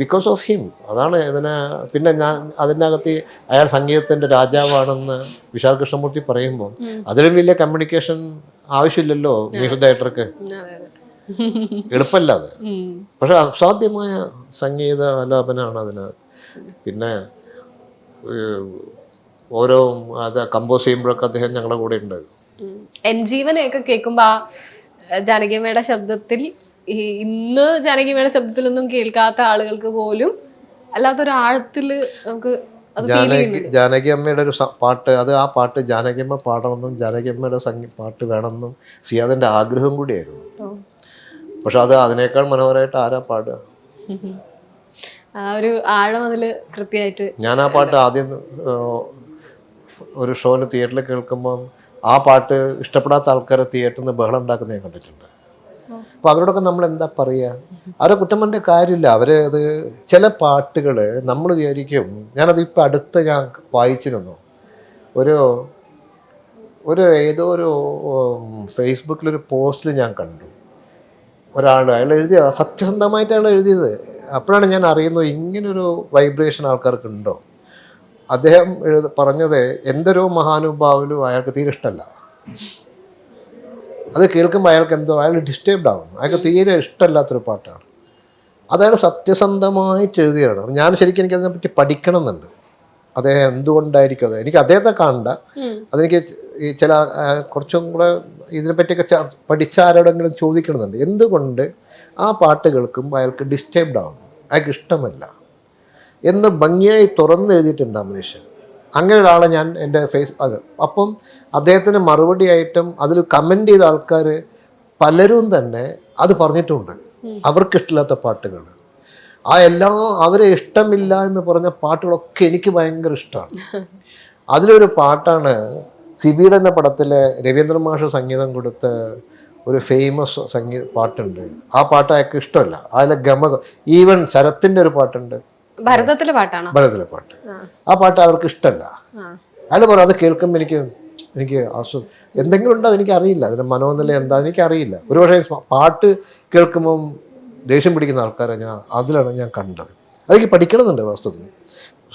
ബിക്കോസ് ഓഫ് ഹിം. അതാണ് ഇതിനെ. പിന്നെ ഞാൻ അതിനകത്ത് അയാൾ സംഗീതത്തിൻ്റെ രാജാവാണെന്ന് വിശാൽ കൃഷ്ണമൂർത്തി പറയുമ്പോൾ അതിലും വലിയ കമ്മ്യൂണിക്കേഷൻ ആവശ്യമില്ലല്ലോ മ്യൂസിക് ഡയറക്ടർക്ക്. എളുപ്പമല്ല അത്. പക്ഷെ അസാധ്യമായ സംഗീത ആലാപനമാണ് അതിന്. പിന്നെ ഓരോ അത് കമ്പോസ് ചെയ്യുമ്പോഴൊക്കെ അദ്ദേഹം ഞങ്ങളുടെ കൂടെ ഉണ്ട്. എൻ ജീവനെയൊക്കെ കേൾക്കുമ്പോ ജാനകിയമ്മയുടെ ശബ്ദത്തിൽ ഇന്ന് ജാനകിയമ്മയുടെ ശബ്ദത്തിലൊന്നും കേൾക്കാത്ത ആളുകൾക്ക് പോലും അല്ലാത്തൊരു ആഴത്തില് നമുക്ക് ജാനകി അമ്മയുടെ ഒരു പാട്ട്, അത് ആ പാട്ട് ജാനകിയമ്മ പാടണമെന്നും ജാനകിയമ്മയുടെ പാട്ട് വേണമെന്നും സിയാദിന്റെ ആഗ്രഹം കൂടിയായിരുന്നു. പക്ഷെ അത് അതിനേക്കാൾ മനോഹരമായിട്ട് ആരാ പാടുക? ആ ഒരു ആഴം അതില് കൃത്യമായിട്ട്. ഞാൻ ആ പാട്ട് ആദ്യം ഒരു ഷോന് തിയേറ്ററിൽ കേൾക്കുമ്പോൾ ആ പാട്ട് ഇഷ്ടപ്പെടാത്ത ആൾക്കാരെ തിയേറ്ററിൽ നിന്ന് ബഹളം ഉണ്ടാക്കുന്നത് ഞാൻ കണ്ടിട്ടുണ്ട്. അപ്പോൾ അവരോടൊക്കെ നമ്മൾ എന്താ പറയുക? അവരെ കുറ്റം പറഞ്ഞ കാര്യമില്ല. അത് ചില പാട്ടുകൾ നമ്മൾ വിചാരിക്കും. ഞാനതിപ്പോൾ അടുത്ത് ഞാൻ വായിച്ചിരുന്നു. ഏതോ ഒരു ഫേസ്ബുക്കിലൊരു പോസ്റ്റിൽ ഞാൻ കണ്ടു. അയാൾ എഴുതിയ സത്യസന്ധമായിട്ട് അയാൾ എഴുതിയത്. അപ്പോഴാണ് ഞാൻ അറിയുന്നത് ഇങ്ങനൊരു വൈബ്രേഷൻ ആൾക്കാർക്ക് ഉണ്ടോ. അദ്ദേഹം പറഞ്ഞത് എന്തൊരു മഹാനുഭാവനും അയാൾക്ക് തീരെ ഇഷ്ടമല്ല. അത് കേൾക്കുമ്പോൾ അയാൾ ഡിസ്റ്റർബ്ഡ് ആവും. അയാൾക്ക് തീരെ ഇഷ്ടമല്ലാത്തൊരു പാട്ടാണ്. അതയാൾ സത്യസന്ധമായിട്ട് എഴുതിയാണ്. ഞാൻ ശരിക്കും എനിക്ക് അതിനെപ്പറ്റി പഠിക്കണം എന്നുണ്ട്. അദ്ദേഹം എന്തുകൊണ്ടായിരിക്കും അത്. എനിക്ക് അദ്ദേഹത്തെ കാണണ്ട, അതെനിക്ക് ഈ ചില കുറച്ചും കൂടെ ഇതിനെപ്പറ്റിയൊക്കെ പഠിച്ച ആരോടെങ്കിലും ചോദിക്കണമെന്നുണ്ട്. എന്തുകൊണ്ട് ആ പാട്ട് കേൾക്കുമ്പോൾ അയാൾക്ക് ഡിസ്റ്റർബ്ഡ് ആവുന്നു, അയാൾക്ക് ഇഷ്ടമല്ല എന്ന് ഭംഗിയായി തുറന്ന് എഴുതിയിട്ടുണ്ട് ആ മനുഷ്യൻ. അങ്ങനെ ഒരാളെ ഞാൻ എൻ്റെ അപ്പം അദ്ദേഹത്തിന് മറുപടിയായിട്ടും അതിൽ കമൻ്റ് ചെയ്ത ആൾക്കാർ പലരും തന്നെ അത് പറഞ്ഞിട്ടുണ്ട്. അവർക്കിഷ്ടമില്ലാത്ത പാട്ടുകൾ, അവരെ ഇഷ്ടമില്ല എന്ന് പറഞ്ഞ പാട്ടുകളൊക്കെ എനിക്ക് ഭയങ്കര ഇഷ്ടമാണ്. അതിലൊരു പാട്ടാണ് സിബിയുടെ എന്ന പടത്തിലെ രവീന്ദ്രൻ മാഷ് സംഗീതം കൊടുത്ത ഒരു ഫേമസ് പാട്ടുണ്ട്. ആ പാട്ട് അയാൾക്ക് ഇഷ്ടമല്ല. അതിലെ ഈവൻ ശരത്തിൻ്റെ ഒരു പാട്ടുണ്ട്, ഭരതത്തിലെ പാട്ടാണ്. ഭരതത്തിലെ പാട്ട്. ആ പാട്ട് അവർക്ക് ഇഷ്ടമല്ല. അയാൾ പറയും അത് കേൾക്കുമ്പോൾ എനിക്ക് എന്തെങ്കിലും ഉണ്ടോ എനിക്കറിയില്ല. അതിൻ്റെ മനോനില എന്താ എനിക്കറിയില്ല. ഒരുപക്ഷെ പാട്ട് കേൾക്കുമ്പം ദേഷ്യം പിടിക്കുന്ന ആൾക്കാരെ അതിലാണ് ഞാൻ കണ്ടത്. അതെനിക്ക് പഠിക്കണമെന്നുണ്ട് വാസ്തവത്തിൽ.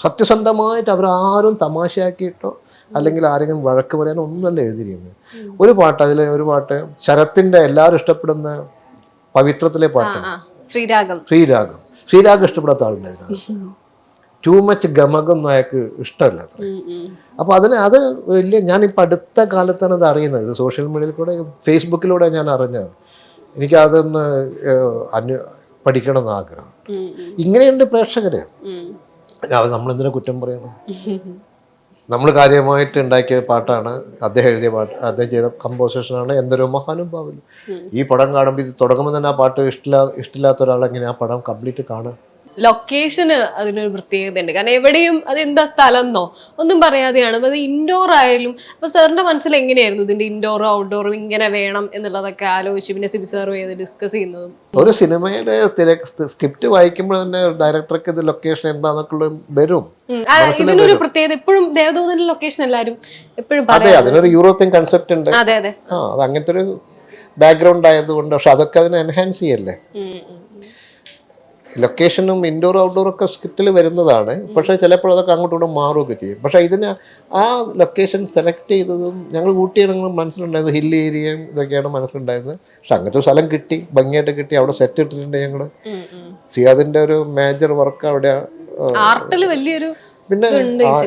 സത്യസന്ധമായിട്ട് അവരാരും തമാശയാക്കിയിട്ടോ അല്ലെങ്കിൽ ആരെങ്കിലും വഴക്ക് പറയാനോ ഒന്നുമല്ല എഴുതിയിരിക്കുന്നത്. ഒരു പാട്ട് ശരത്തിൻ്റെ എല്ലാവരും ഇഷ്ടപ്പെടുന്ന പവിത്രത്തിലെ പാട്ട് ശ്രീരാഗം ഇഷ്ടപ്പെടാത്ത ആളുണ്ട് അതിനകത്ത്. ടൂ മച്ച് ഗമകൊന്നും അയാൾക്ക് ഇഷ്ടമല്ല. അപ്പോൾ അത് വലിയ ഞാനിപ്പോൾ അടുത്ത കാലത്താണ് അത് അറിയുന്നത്. ഇത് സോഷ്യൽ മീഡിയയിൽ കൂടെ ഫേസ്ബുക്കിലൂടെ ഞാൻ അറിഞ്ഞതാണ്. എനിക്കതൊന്ന് പഠിക്കണമെന്ന് ആഗ്രഹം. ഇങ്ങനെയുണ്ട് പ്രേക്ഷകര്. നമ്മളെന്തിനാ കുറ്റം പറയണം? നമ്മൾ കാര്യമായിട്ട് ഉണ്ടാക്കിയ പാട്ടാണ്, അദ്ദേഹം എഴുതിയ പാട്ട്, അദ്ദേഹം ചെയ്ത കമ്പോസിഷനാണ്. എന്തൊരു മഹാനുഭാവം. ഈ പടം കാണുമ്പോൾ ഇത് തുടങ്ങുമ്പോൾ തന്നെ ആ പാട്ട് ഇഷ്ടമില്ലാത്ത ഒരാളെങ്ങനെ ആ പടം കംപ്ലീറ്റ് കാണുക? ലൊക്കേഷന് അതിനൊരു പ്രത്യേകത ഉണ്ട്. കാരണം എവിടെയും അതെന്താ സ്ഥലം എന്നോ ഒന്നും പറയാതെയാണ്. അത് ഇൻഡോർ ആയാലും. അപ്പൊ സാറിന്റെ മനസ്സിൽ എങ്ങനെയായിരുന്നു ഇതിന്റെ ഇൻഡോറും ഔട്ട്ഡോറും ഇങ്ങനെ വേണം എന്നുള്ളതൊക്കെ ആലോചിച്ച് പിന്നെ സിബിസാർ ചെയ്ത് ഡിസ്കസ് ചെയ്യുന്നതും? ഒരു സിനിമയുടെ സ്ക്രിപ്റ്റ് വായിക്കുമ്പോൾ തന്നെ ഡയറക്ടർക്ക് ഇത് ലൊക്കേഷൻ എന്താന്നൊക്കെ വരും. ഇതിനൊരു പ്രത്യേകത എപ്പോഴും ദേവദൂതന്റെ ലൊക്കേഷൻ എല്ലാവരും എപ്പോഴും അതെ, അതിനൊരു യൂറോപ്യൻ കൺസെപ്റ്റ് ഉണ്ട്. അതെ അതെ, അത് അങ്ങനത്തെ ഒരു ബാക്ക്ഗ്രൗണ്ട് ആയതുകൊണ്ട്. പക്ഷെ അതൊക്കെ അതിനെ എൻഹാൻസ് ചെയ്യല്ലേ. ലൊക്കേഷനും ഇൻഡോർ ഔട്ട്ഡോർ ഒക്കെ സ്ക്രിപ്റ്റിൽ വരുന്നതാണ്. പക്ഷേ ചിലപ്പോൾ അതൊക്കെ അങ്ങോട്ടും ഇങ്ങോട്ടും മാറുകയൊക്കെ ചെയ്യും. പക്ഷേ ഇതിന് ആ ലൊക്കേഷൻ സെലക്ട് ചെയ്തതും ഞങ്ങൾ ഊട്ടിയാണെങ്കിൽ മനസ്സിലുണ്ടായിരുന്നു. ഹിൽ ഏരിയയും ഇതൊക്കെയാണ് മനസ്സിലുണ്ടായിരുന്നത്. പക്ഷെ അങ്ങനത്തെ ഒരു സ്ഥലം കിട്ടി, ഭംഗിയായിട്ട് കിട്ടി. അവിടെ സെറ്റ് ഇട്ടിട്ടുണ്ട് ഞങ്ങൾ. സിയാദിന്റെ ഒരു മേജർ വർക്ക് അവിടെ. പിന്നെ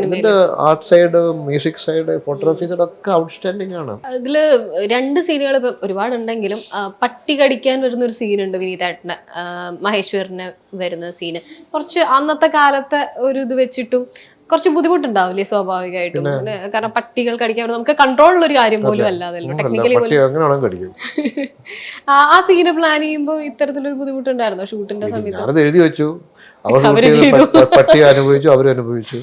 ഇതിന്റെ art side, music side, photography side ഒക്കെ ഔട്ട്സ്റ്റാൻഡിങ് ആണ്. ഇതില് 2 സീനുകൾ ഒരുപാടുണ്ടെങ്കിലും പട്ടി കടിക്കാൻ വരുന്ന ഒരു സീനുണ്ട് വിനീതേട്ടന്, മഹേശ്വരന് വരുന്ന സീന്. കുറച്ച് അന്നത്തെ കാലത്തെ ഒരു ഇത് വെച്ചിട്ടും കുറച്ച് ബുദ്ധിമുട്ടുണ്ടാവില്ലേ സ്വാഭാവികമായിട്ടും? പിന്നെ കാരണം പട്ടികൾ കടിക്കാൻ നമുക്ക് കൺട്രോൾ ഉള്ള ഒരു കാര്യം പോലും അല്ലാതല്ലോ, ടെക്നിക്കലി പട്ടി എങ്ങനെ വേണം കടിക്കും. ആ സീന് പ്ലാൻ ചെയ്യുമ്പോൾ ഇത്തരത്തിലൊരു ബുദ്ധിമുട്ടുണ്ടായിരുന്നോ ഷൂട്ടിന്റെ സമയത്ത്? ഞാനത് എഴുതി വെച്ചു, പട്ടി അനുഭവിച്ചു, അവരും അനുഭവിച്ചു.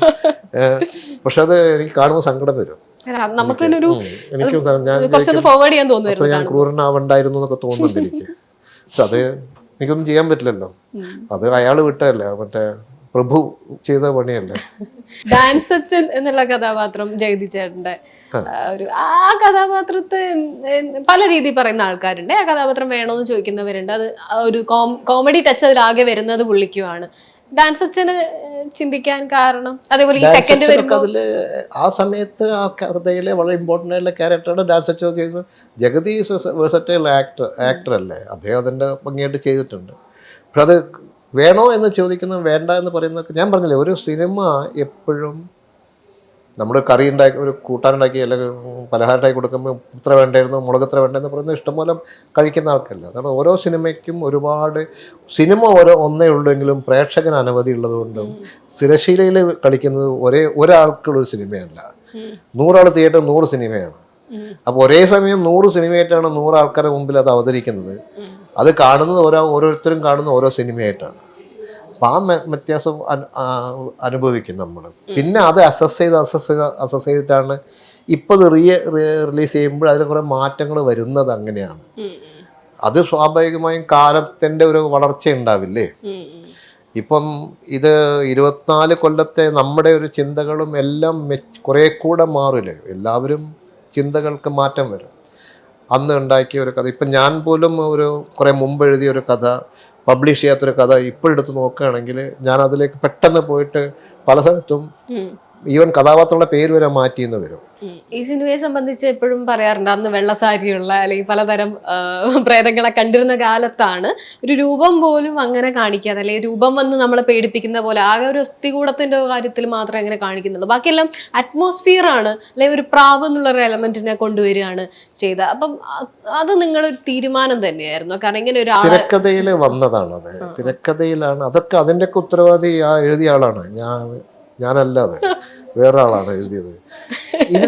പക്ഷെ അത് എനിക്ക് കാണുമ്പോൾ സങ്കടം വരും. നമുക്ക് തന്നെ ഒരു എനിക്കും ഞാൻ കുറച്ചൊന്ന് ഫോർവേഡ് ചെയ്യാൻ തോന്നുന്നു. ഞാൻ ക്രൂരനാവണ്ടായിരുന്നു എന്നൊക്കെ തോന്നുന്നുണ്ട് എനിക്ക്. പക്ഷെ അത് എനിക്കൊന്നും ചെയ്യാൻ പറ്റില്ലല്ലോ, അത് അയാൾ വിട്ടല്ലേ, മറ്റേ പ്രഭു ചെയ്ത പണിയല്ലേ. ഡാൻസ് അച്ഛൻ എന്നുള്ള കഥാപാത്രം ജഗതി ചേട്ടന്റെ ഒരു ആ കഥാപാത്രത്തെ പല രീതിയിൽ പറയുന്ന ആൾക്കാരുണ്ട്. ആ കഥാപാത്രം വേണോന്ന് ചോദിക്കുന്നവരുണ്ട്. അത് ഒരു കോമഡി ടച്ച് അതിലാകെ വരുന്നത് പുള്ളിക്കുമാണ്. ഡാൻസ് അച്ഛന് ചിന്തിക്കാൻ കാരണം അതേപോലെ ഈ സെക്കൻഡ് വരുമ്പോൾ അതില് ആ സമയത്ത് ആ കഥയിലെ വളരെ ഇമ്പോർട്ടൻ്റ് ആയിട്ടുള്ള ക്യാരക്ടറാണ് ഡാൻസ് അച്ഛൻ ചെയ്യുന്നത്. ജഗതി വേഴ്സറ്റൈൽ ആക്ടർ അല്ലേ, അദ്ദേഹം അതിൻ്റെ ഭംഗിയായിട്ട് ചെയ്തിട്ടുണ്ട്. പക്ഷെ അത് വേണോ എന്ന് ചോദിക്കുന്നത് വേണ്ട എന്ന് പറയുന്നതൊക്കെ ഞാൻ പറഞ്ഞില്ലേ, ഒരു സിനിമ എപ്പോഴും നമ്മൾ കറി ഉണ്ടാക്കി ഒരു കൂട്ടാനുണ്ടാക്കി അല്ലെങ്കിൽ പലഹാരം ഉണ്ടാക്കി കൊടുക്കുമ്പോൾ ഇത്ര വേണ്ടായിരുന്നു, മുളക് എത്ര വേണ്ടെന്ന് പറയുന്നത് ഇഷ്ടംപോലെ കഴിക്കുന്ന ആൾക്കല്ല. അതാണ് ഓരോ സിനിമയ്ക്കും ഒരുപാട് സിനിമ ഒന്നേ ഉള്ളെങ്കിലും പ്രേക്ഷകൻ അനവധി ഉള്ളതുകൊണ്ടും തിരശീലയിൽ കളിക്കുന്നത് ഒരാൾക്കുള്ളൊരു സിനിമയല്ല. 100 ആൾ തിയേറ്റർ 100 സിനിമയാണ്. അപ്പോൾ ഒരേ സമയം 100 സിനിമയായിട്ടാണ് 100 ആൾക്കാരുടെ മുമ്പിൽ അത് അവതരിക്കുന്നത്. അത് കാണുന്നത് ഓരോരുത്തരും കാണുന്ന ഓരോ സിനിമയായിട്ടാണ്. അപ്പം ആ വ്യത്യാസം അനുഭവിക്കും നമ്മൾ. പിന്നെ അത് അസസ് ചെയ്തിട്ടാണ് ഇപ്പം റിലീസ് ചെയ്യുമ്പോൾ അതിൽ കുറേ മാറ്റങ്ങൾ വരുന്നത്. അങ്ങനെയാണ്. അത് സ്വാഭാവികമായും കാലത്തിൻ്റെ ഒരു വളർച്ച ഉണ്ടാവില്ലേ. ഇപ്പം ഇത് 24 കൊല്ലത്തെ നമ്മുടെ ഒരു ചിന്തകളും എല്ലാം കുറേ കൂടെ മാറില്ലേ. എല്ലാവരും ചിന്തകൾക്ക് മാറ്റം വരും. അന്ന് ഉണ്ടാക്കിയ ഒരു കഥ ഇപ്പം ഞാൻ പോലും കുറേ മുമ്പ് എഴുതിയ ഒരു കഥ പബ്ലിഷ് ചെയ്യാത്തൊരു കഥ ഇപ്പോഴെടുത്ത് നോക്കുകയാണെങ്കിൽ ഞാൻ അതിലേക്ക് പെട്ടെന്ന് പോയിട്ട് പല സ്ഥലത്തും ഈവൻ കഥാപാത്രങ്ങളുടെ പേര് വരെ മാറ്റിയെന്ന് വരും. ഈ സിനിമയെ സംബന്ധിച്ച് എപ്പോഴും പറയാറുണ്ട്, അന്ന് വെള്ളസാരിയുള്ള അല്ലെങ്കിൽ പലതരം പ്രേതങ്ങളെ കണ്ടിരുന്ന കാലത്താണ് ഒരു രൂപം പോലും അങ്ങനെ കാണിക്കാതെ, അല്ലെങ്കിൽ രൂപം വന്ന് നമ്മളെ പേടിപ്പിക്കുന്ന പോലെ ആകെ ഒരു അസ്ഥികൂടത്തിന്റെ കാര്യത്തിൽ മാത്രമേ അങ്ങനെ കാണിക്കുന്നുള്ളൂ. ബാക്കിയെല്ലാം അറ്റ്മോസ്ഫിയർ ആണ്, അല്ലെങ്കിൽ ഒരു പ്രാവ് എന്നുള്ളൊരു എലമെന്റിനെ കൊണ്ടുവരികയാണ് ചെയ്തത്. അപ്പം അത് നിങ്ങളുടെ ഒരു തീരുമാനം തന്നെയായിരുന്നു? കാരണം ഇങ്ങനെ ഒരു തിരക്കഥയിൽ വന്നതാണ്. അത് തിരക്കഥയിലാണ്. അതൊക്കെ അതിൻ്റെയൊക്കെ ഉത്തരവാദി എഴുതിയ ആളാണ്, ഞാനല്ല. അത് വേറെ ആളാണ് എഴുതിയത്.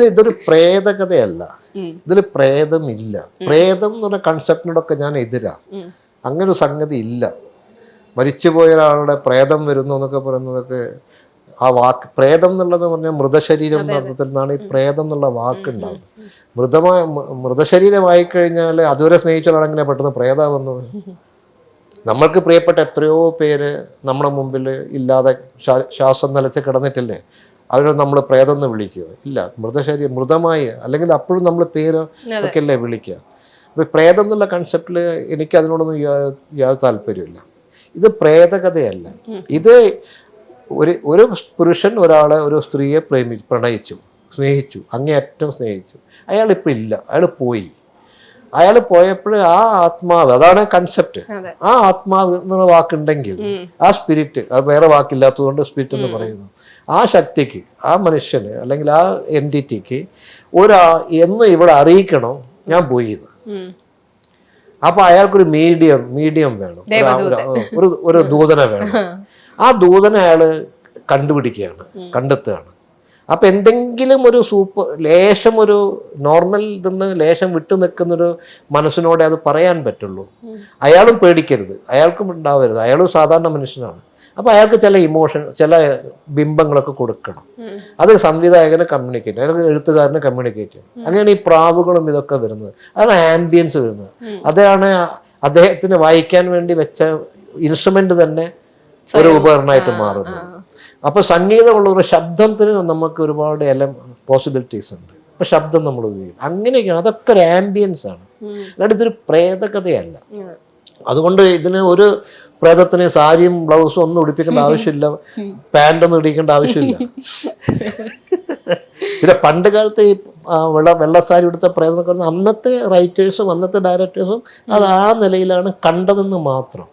ഇതൊരു പ്രേതകഥയല്ല, ഇതിൽ പ്രേതമില്ല. പ്രേതം എന്ന് പറഞ്ഞ കൺസെപ്റ്റിനോടൊക്കെ ഞാൻ എതിരാ. അങ്ങനെ ഒരു സംഗതി ഇല്ല. മരിച്ചുപോയ ഒരാളുടെ പ്രേതം വരുന്നു എന്നൊക്കെ പറയുന്നതൊക്കെ ആ വാക്ക് പ്രേതം എന്നുള്ളത് പറഞ്ഞാൽ മൃതശരീരം എന്ന അർത്ഥത്തിൽ നിന്നാണ് ഈ പ്രേതം എന്നുള്ള വാക്കുണ്ടാകുന്നത്. മൃതശരീരമായി കഴിഞ്ഞാൽ അതുവരെ സ്നേഹിച്ച ഒരാളെങ്ങനെ പെട്ടെന്ന് പ്രേതാവുന്നത്? നമ്മൾക്ക് പ്രിയപ്പെട്ട എത്രയോ പേര് നമ്മുടെ മുമ്പിൽ ഇല്ലാതെ ശ്വാസം നിലച്ച് കിടന്നിട്ടില്ലേ? അവരെ നമ്മൾ പ്രേതം എന്ന് വിളിക്കുക ഇല്ല. മൃതമായി അല്ലെങ്കിൽ അപ്പോഴും നമ്മൾ പേര് ഒക്കെ അല്ലേ വിളിക്കുക. അപ്പോൾ പ്രേതം എന്നുള്ള കൺസെപ്റ്റിൽ എനിക്ക് അതിനോടൊന്നും യാതൊരു താല്പര്യമില്ല. ഇത് പ്രേതകഥയല്ല. ഇത് ഒരു പുരുഷൻ ഒരു സ്ത്രീയെ പ്രണയിച്ചു, സ്നേഹിച്ചു, അങ്ങേയറ്റം സ്നേഹിച്ചു. അയാളിപ്പോൾ ഇല്ല, അയാൾ പോയി. അയാൾ പോയപ്പോൾ ആ ആത്മാവ്, അതാണ് കൺസെപ്റ്റ്. ആ ആത്മാവ് എന്നുള്ള വാക്കുണ്ടെങ്കിൽ ആ സ്പിരിറ്റ്, അത് വേറെ വാക്കില്ലാത്തതുകൊണ്ട് സ്പിരിറ്റ് എന്ന് പറയുന്നു. ആ ശക്തിക്ക്, ആ മനുഷ്യന് അല്ലെങ്കിൽ ആ എൻറ്റിറ്റിക്ക് എന്ന് ഇവിടെ അറിയിക്കണം ഞാൻ പോയി. അപ്പൊ അയാൾക്കൊരു മീഡിയം വേണം, ഒരു ദൂതനെ വേണം. ആ ദൂതനെ അയാൾ കണ്ടെത്തുകയാണ്. അപ്പം എന്തെങ്കിലും ഒരു ലേശം ഒരു നോർമൽ ഇതെന്ന് ലേശം വിട്ടു നിൽക്കുന്നൊരു മനസ്സിനോടെ അത് പറയാൻ പറ്റുള്ളൂ. അയാളും പേടിക്കരുത്, അയാൾക്കും ഉണ്ടാവരുത്. അയാളും സാധാരണ മനുഷ്യനാണ്. അപ്പം അയാൾക്ക് ചില ഇമോഷൻ, ചില ബിംബങ്ങളൊക്കെ കൊടുക്കണം. അത് സംവിധായകനെ കമ്മ്യൂണിക്കേറ്റ് ചെയ്യും, അയാൾക്ക് എഴുത്തുകാരനെ കമ്മ്യൂണിക്കേറ്റ് ചെയ്യും. അങ്ങനെയാണ് ഈ പ്രാവുകളും ഇതൊക്കെ വരുന്നത്. അതാണ് ആംബിയൻസ് വരുന്നത്. അതാണ് അദ്ദേഹത്തിന് വായിക്കാൻ വേണ്ടി വെച്ച ഇൻസ്ട്രുമെന്റ് തന്നെ ഒരു ഉപകരണമായിട്ട് മാറുന്നത്. അപ്പോൾ സംഗീതമുള്ള ഒരു ശബ്ദത്തിന് നമുക്ക് ഒരുപാട് പോസിബിലിറ്റീസ് ഉണ്ട്. അപ്പോൾ ശബ്ദം നമ്മൾ ഉപയോഗിക്കും. അങ്ങനെയൊക്കെയാണ്. അതൊക്കെ ഒരു ആംബിയൻസ് ആണ്. അല്ലാണ്ട് ഇതൊരു പ്രേതകഥയല്ല. അതുകൊണ്ട് ഇതിന് ഒരു പ്രേതത്തിന് സാരിയും ബ്ലൗസും ഒന്നും ഉടുപ്പിക്കേണ്ട ആവശ്യമില്ല, പാൻറ്റൊന്നും ഇടിക്കേണ്ട ആവശ്യമില്ല. പിന്നെ പണ്ട് കാലത്ത് ഈ വെള്ളസാരി എടുത്ത പ്രേതം എന്നൊക്കെ പറഞ്ഞാൽ അന്നത്തെ റൈറ്റേഴ്സും അന്നത്തെ ഡയറക്ടേഴ്സും അത് ആ നിലയിലാണ് കണ്ടതെന്ന് മാത്രം.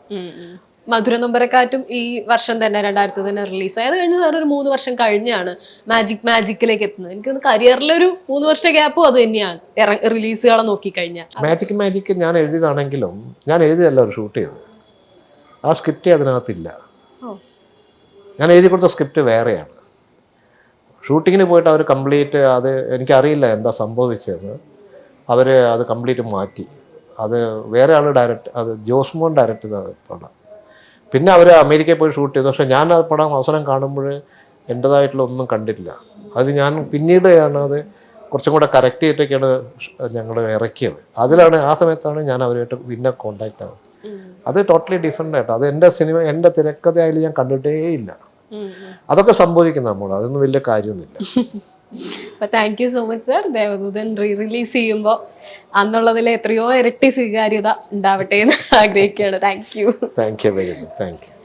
മധുര നൊമ്പരക്കാറ്റും ഈ വർഷം തന്നെ 2000 തന്നെ റിലീസായി. അത് കഴിഞ്ഞ് സാർ ഒരു 3 വർഷം കഴിഞ്ഞാണ് മാജിക്കിലേക്ക് എത്തുന്നത്. എനിക്കൊന്ന് കരിയറിലൊരു 3 വർഷ ഗ്യാപ്പും അത് തന്നെയാണ് റിലീസുകളെ നോക്കിക്കഴിഞ്ഞാൽ. മാജിക് ഞാൻ എഴുതിയതാണെങ്കിലും ഞാൻ എഴുതിയല്ല ഒരു ഷൂട്ട് ചെയ്തത്. ആ സ്ക്രിപ്റ്റ് അതിനകത്തില്ല. ഞാൻ എഴുതി കൊടുത്ത സ്ക്രിപ്റ്റ് വേറെയാണ്. ഷൂട്ടിങ്ങിന് പോയിട്ട് അവർ കംപ്ലീറ്റ് അത് എനിക്കറിയില്ല എന്താ സംഭവിച്ചതെന്ന്. അവർ അത് കംപ്ലീറ്റ് മാറ്റി. അത് വേറെ ആൾ ഡയറക്റ്റ്, അത് ജോസ്മോൻ ഡയറക്റ്റ് ചെയ്ത പടം. പിന്നെ അവർ അമേരിക്കയിൽ പോയി ഷൂട്ട് ചെയ്തു. പക്ഷേ ഞാൻ ആ പടം അവസരം കാണുമ്പോൾ എൻ്റേതായിട്ടുള്ള ഒന്നും കണ്ടിട്ടില്ല. അത് ഞാൻ പിന്നീടാണ് അത് കുറച്ചും കൂടെ കറക്റ്റ് ചെയ്തിട്ടൊക്കെയാണ് ഞങ്ങൾ ഇറക്കിയത്. അതിലാണ് ആ സമയത്താണ് ഞാൻ അവരുമായിട്ട് പിന്നെ കോണ്ടാക്ട് ആവുന്നത്. അത് ടോട്ടലി ഡിഫറെൻ്റ് ആയിട്ട്, അത് എൻ്റെ സിനിമ എൻ്റെ തിരക്കഥയായാലും ഞാൻ കണ്ടിട്ടേ ഇല്ല. അതൊക്കെ സംഭവിക്കുന്ന നമ്മൾ, അതൊന്നും വലിയ കാര്യമൊന്നുമില്ല. അപ്പൊ thank you so much sir. Devadoothan release ചെയ്യുമ്പോൾ അന്നുള്ളതിൽ എത്രയോ ഇരട്ടി സ്വീകാര്യത ഉണ്ടാവട്ടെ എന്ന് ആഗ്രഹിക്കുകയാണ്. Thank you. Thank you very much. Thank U.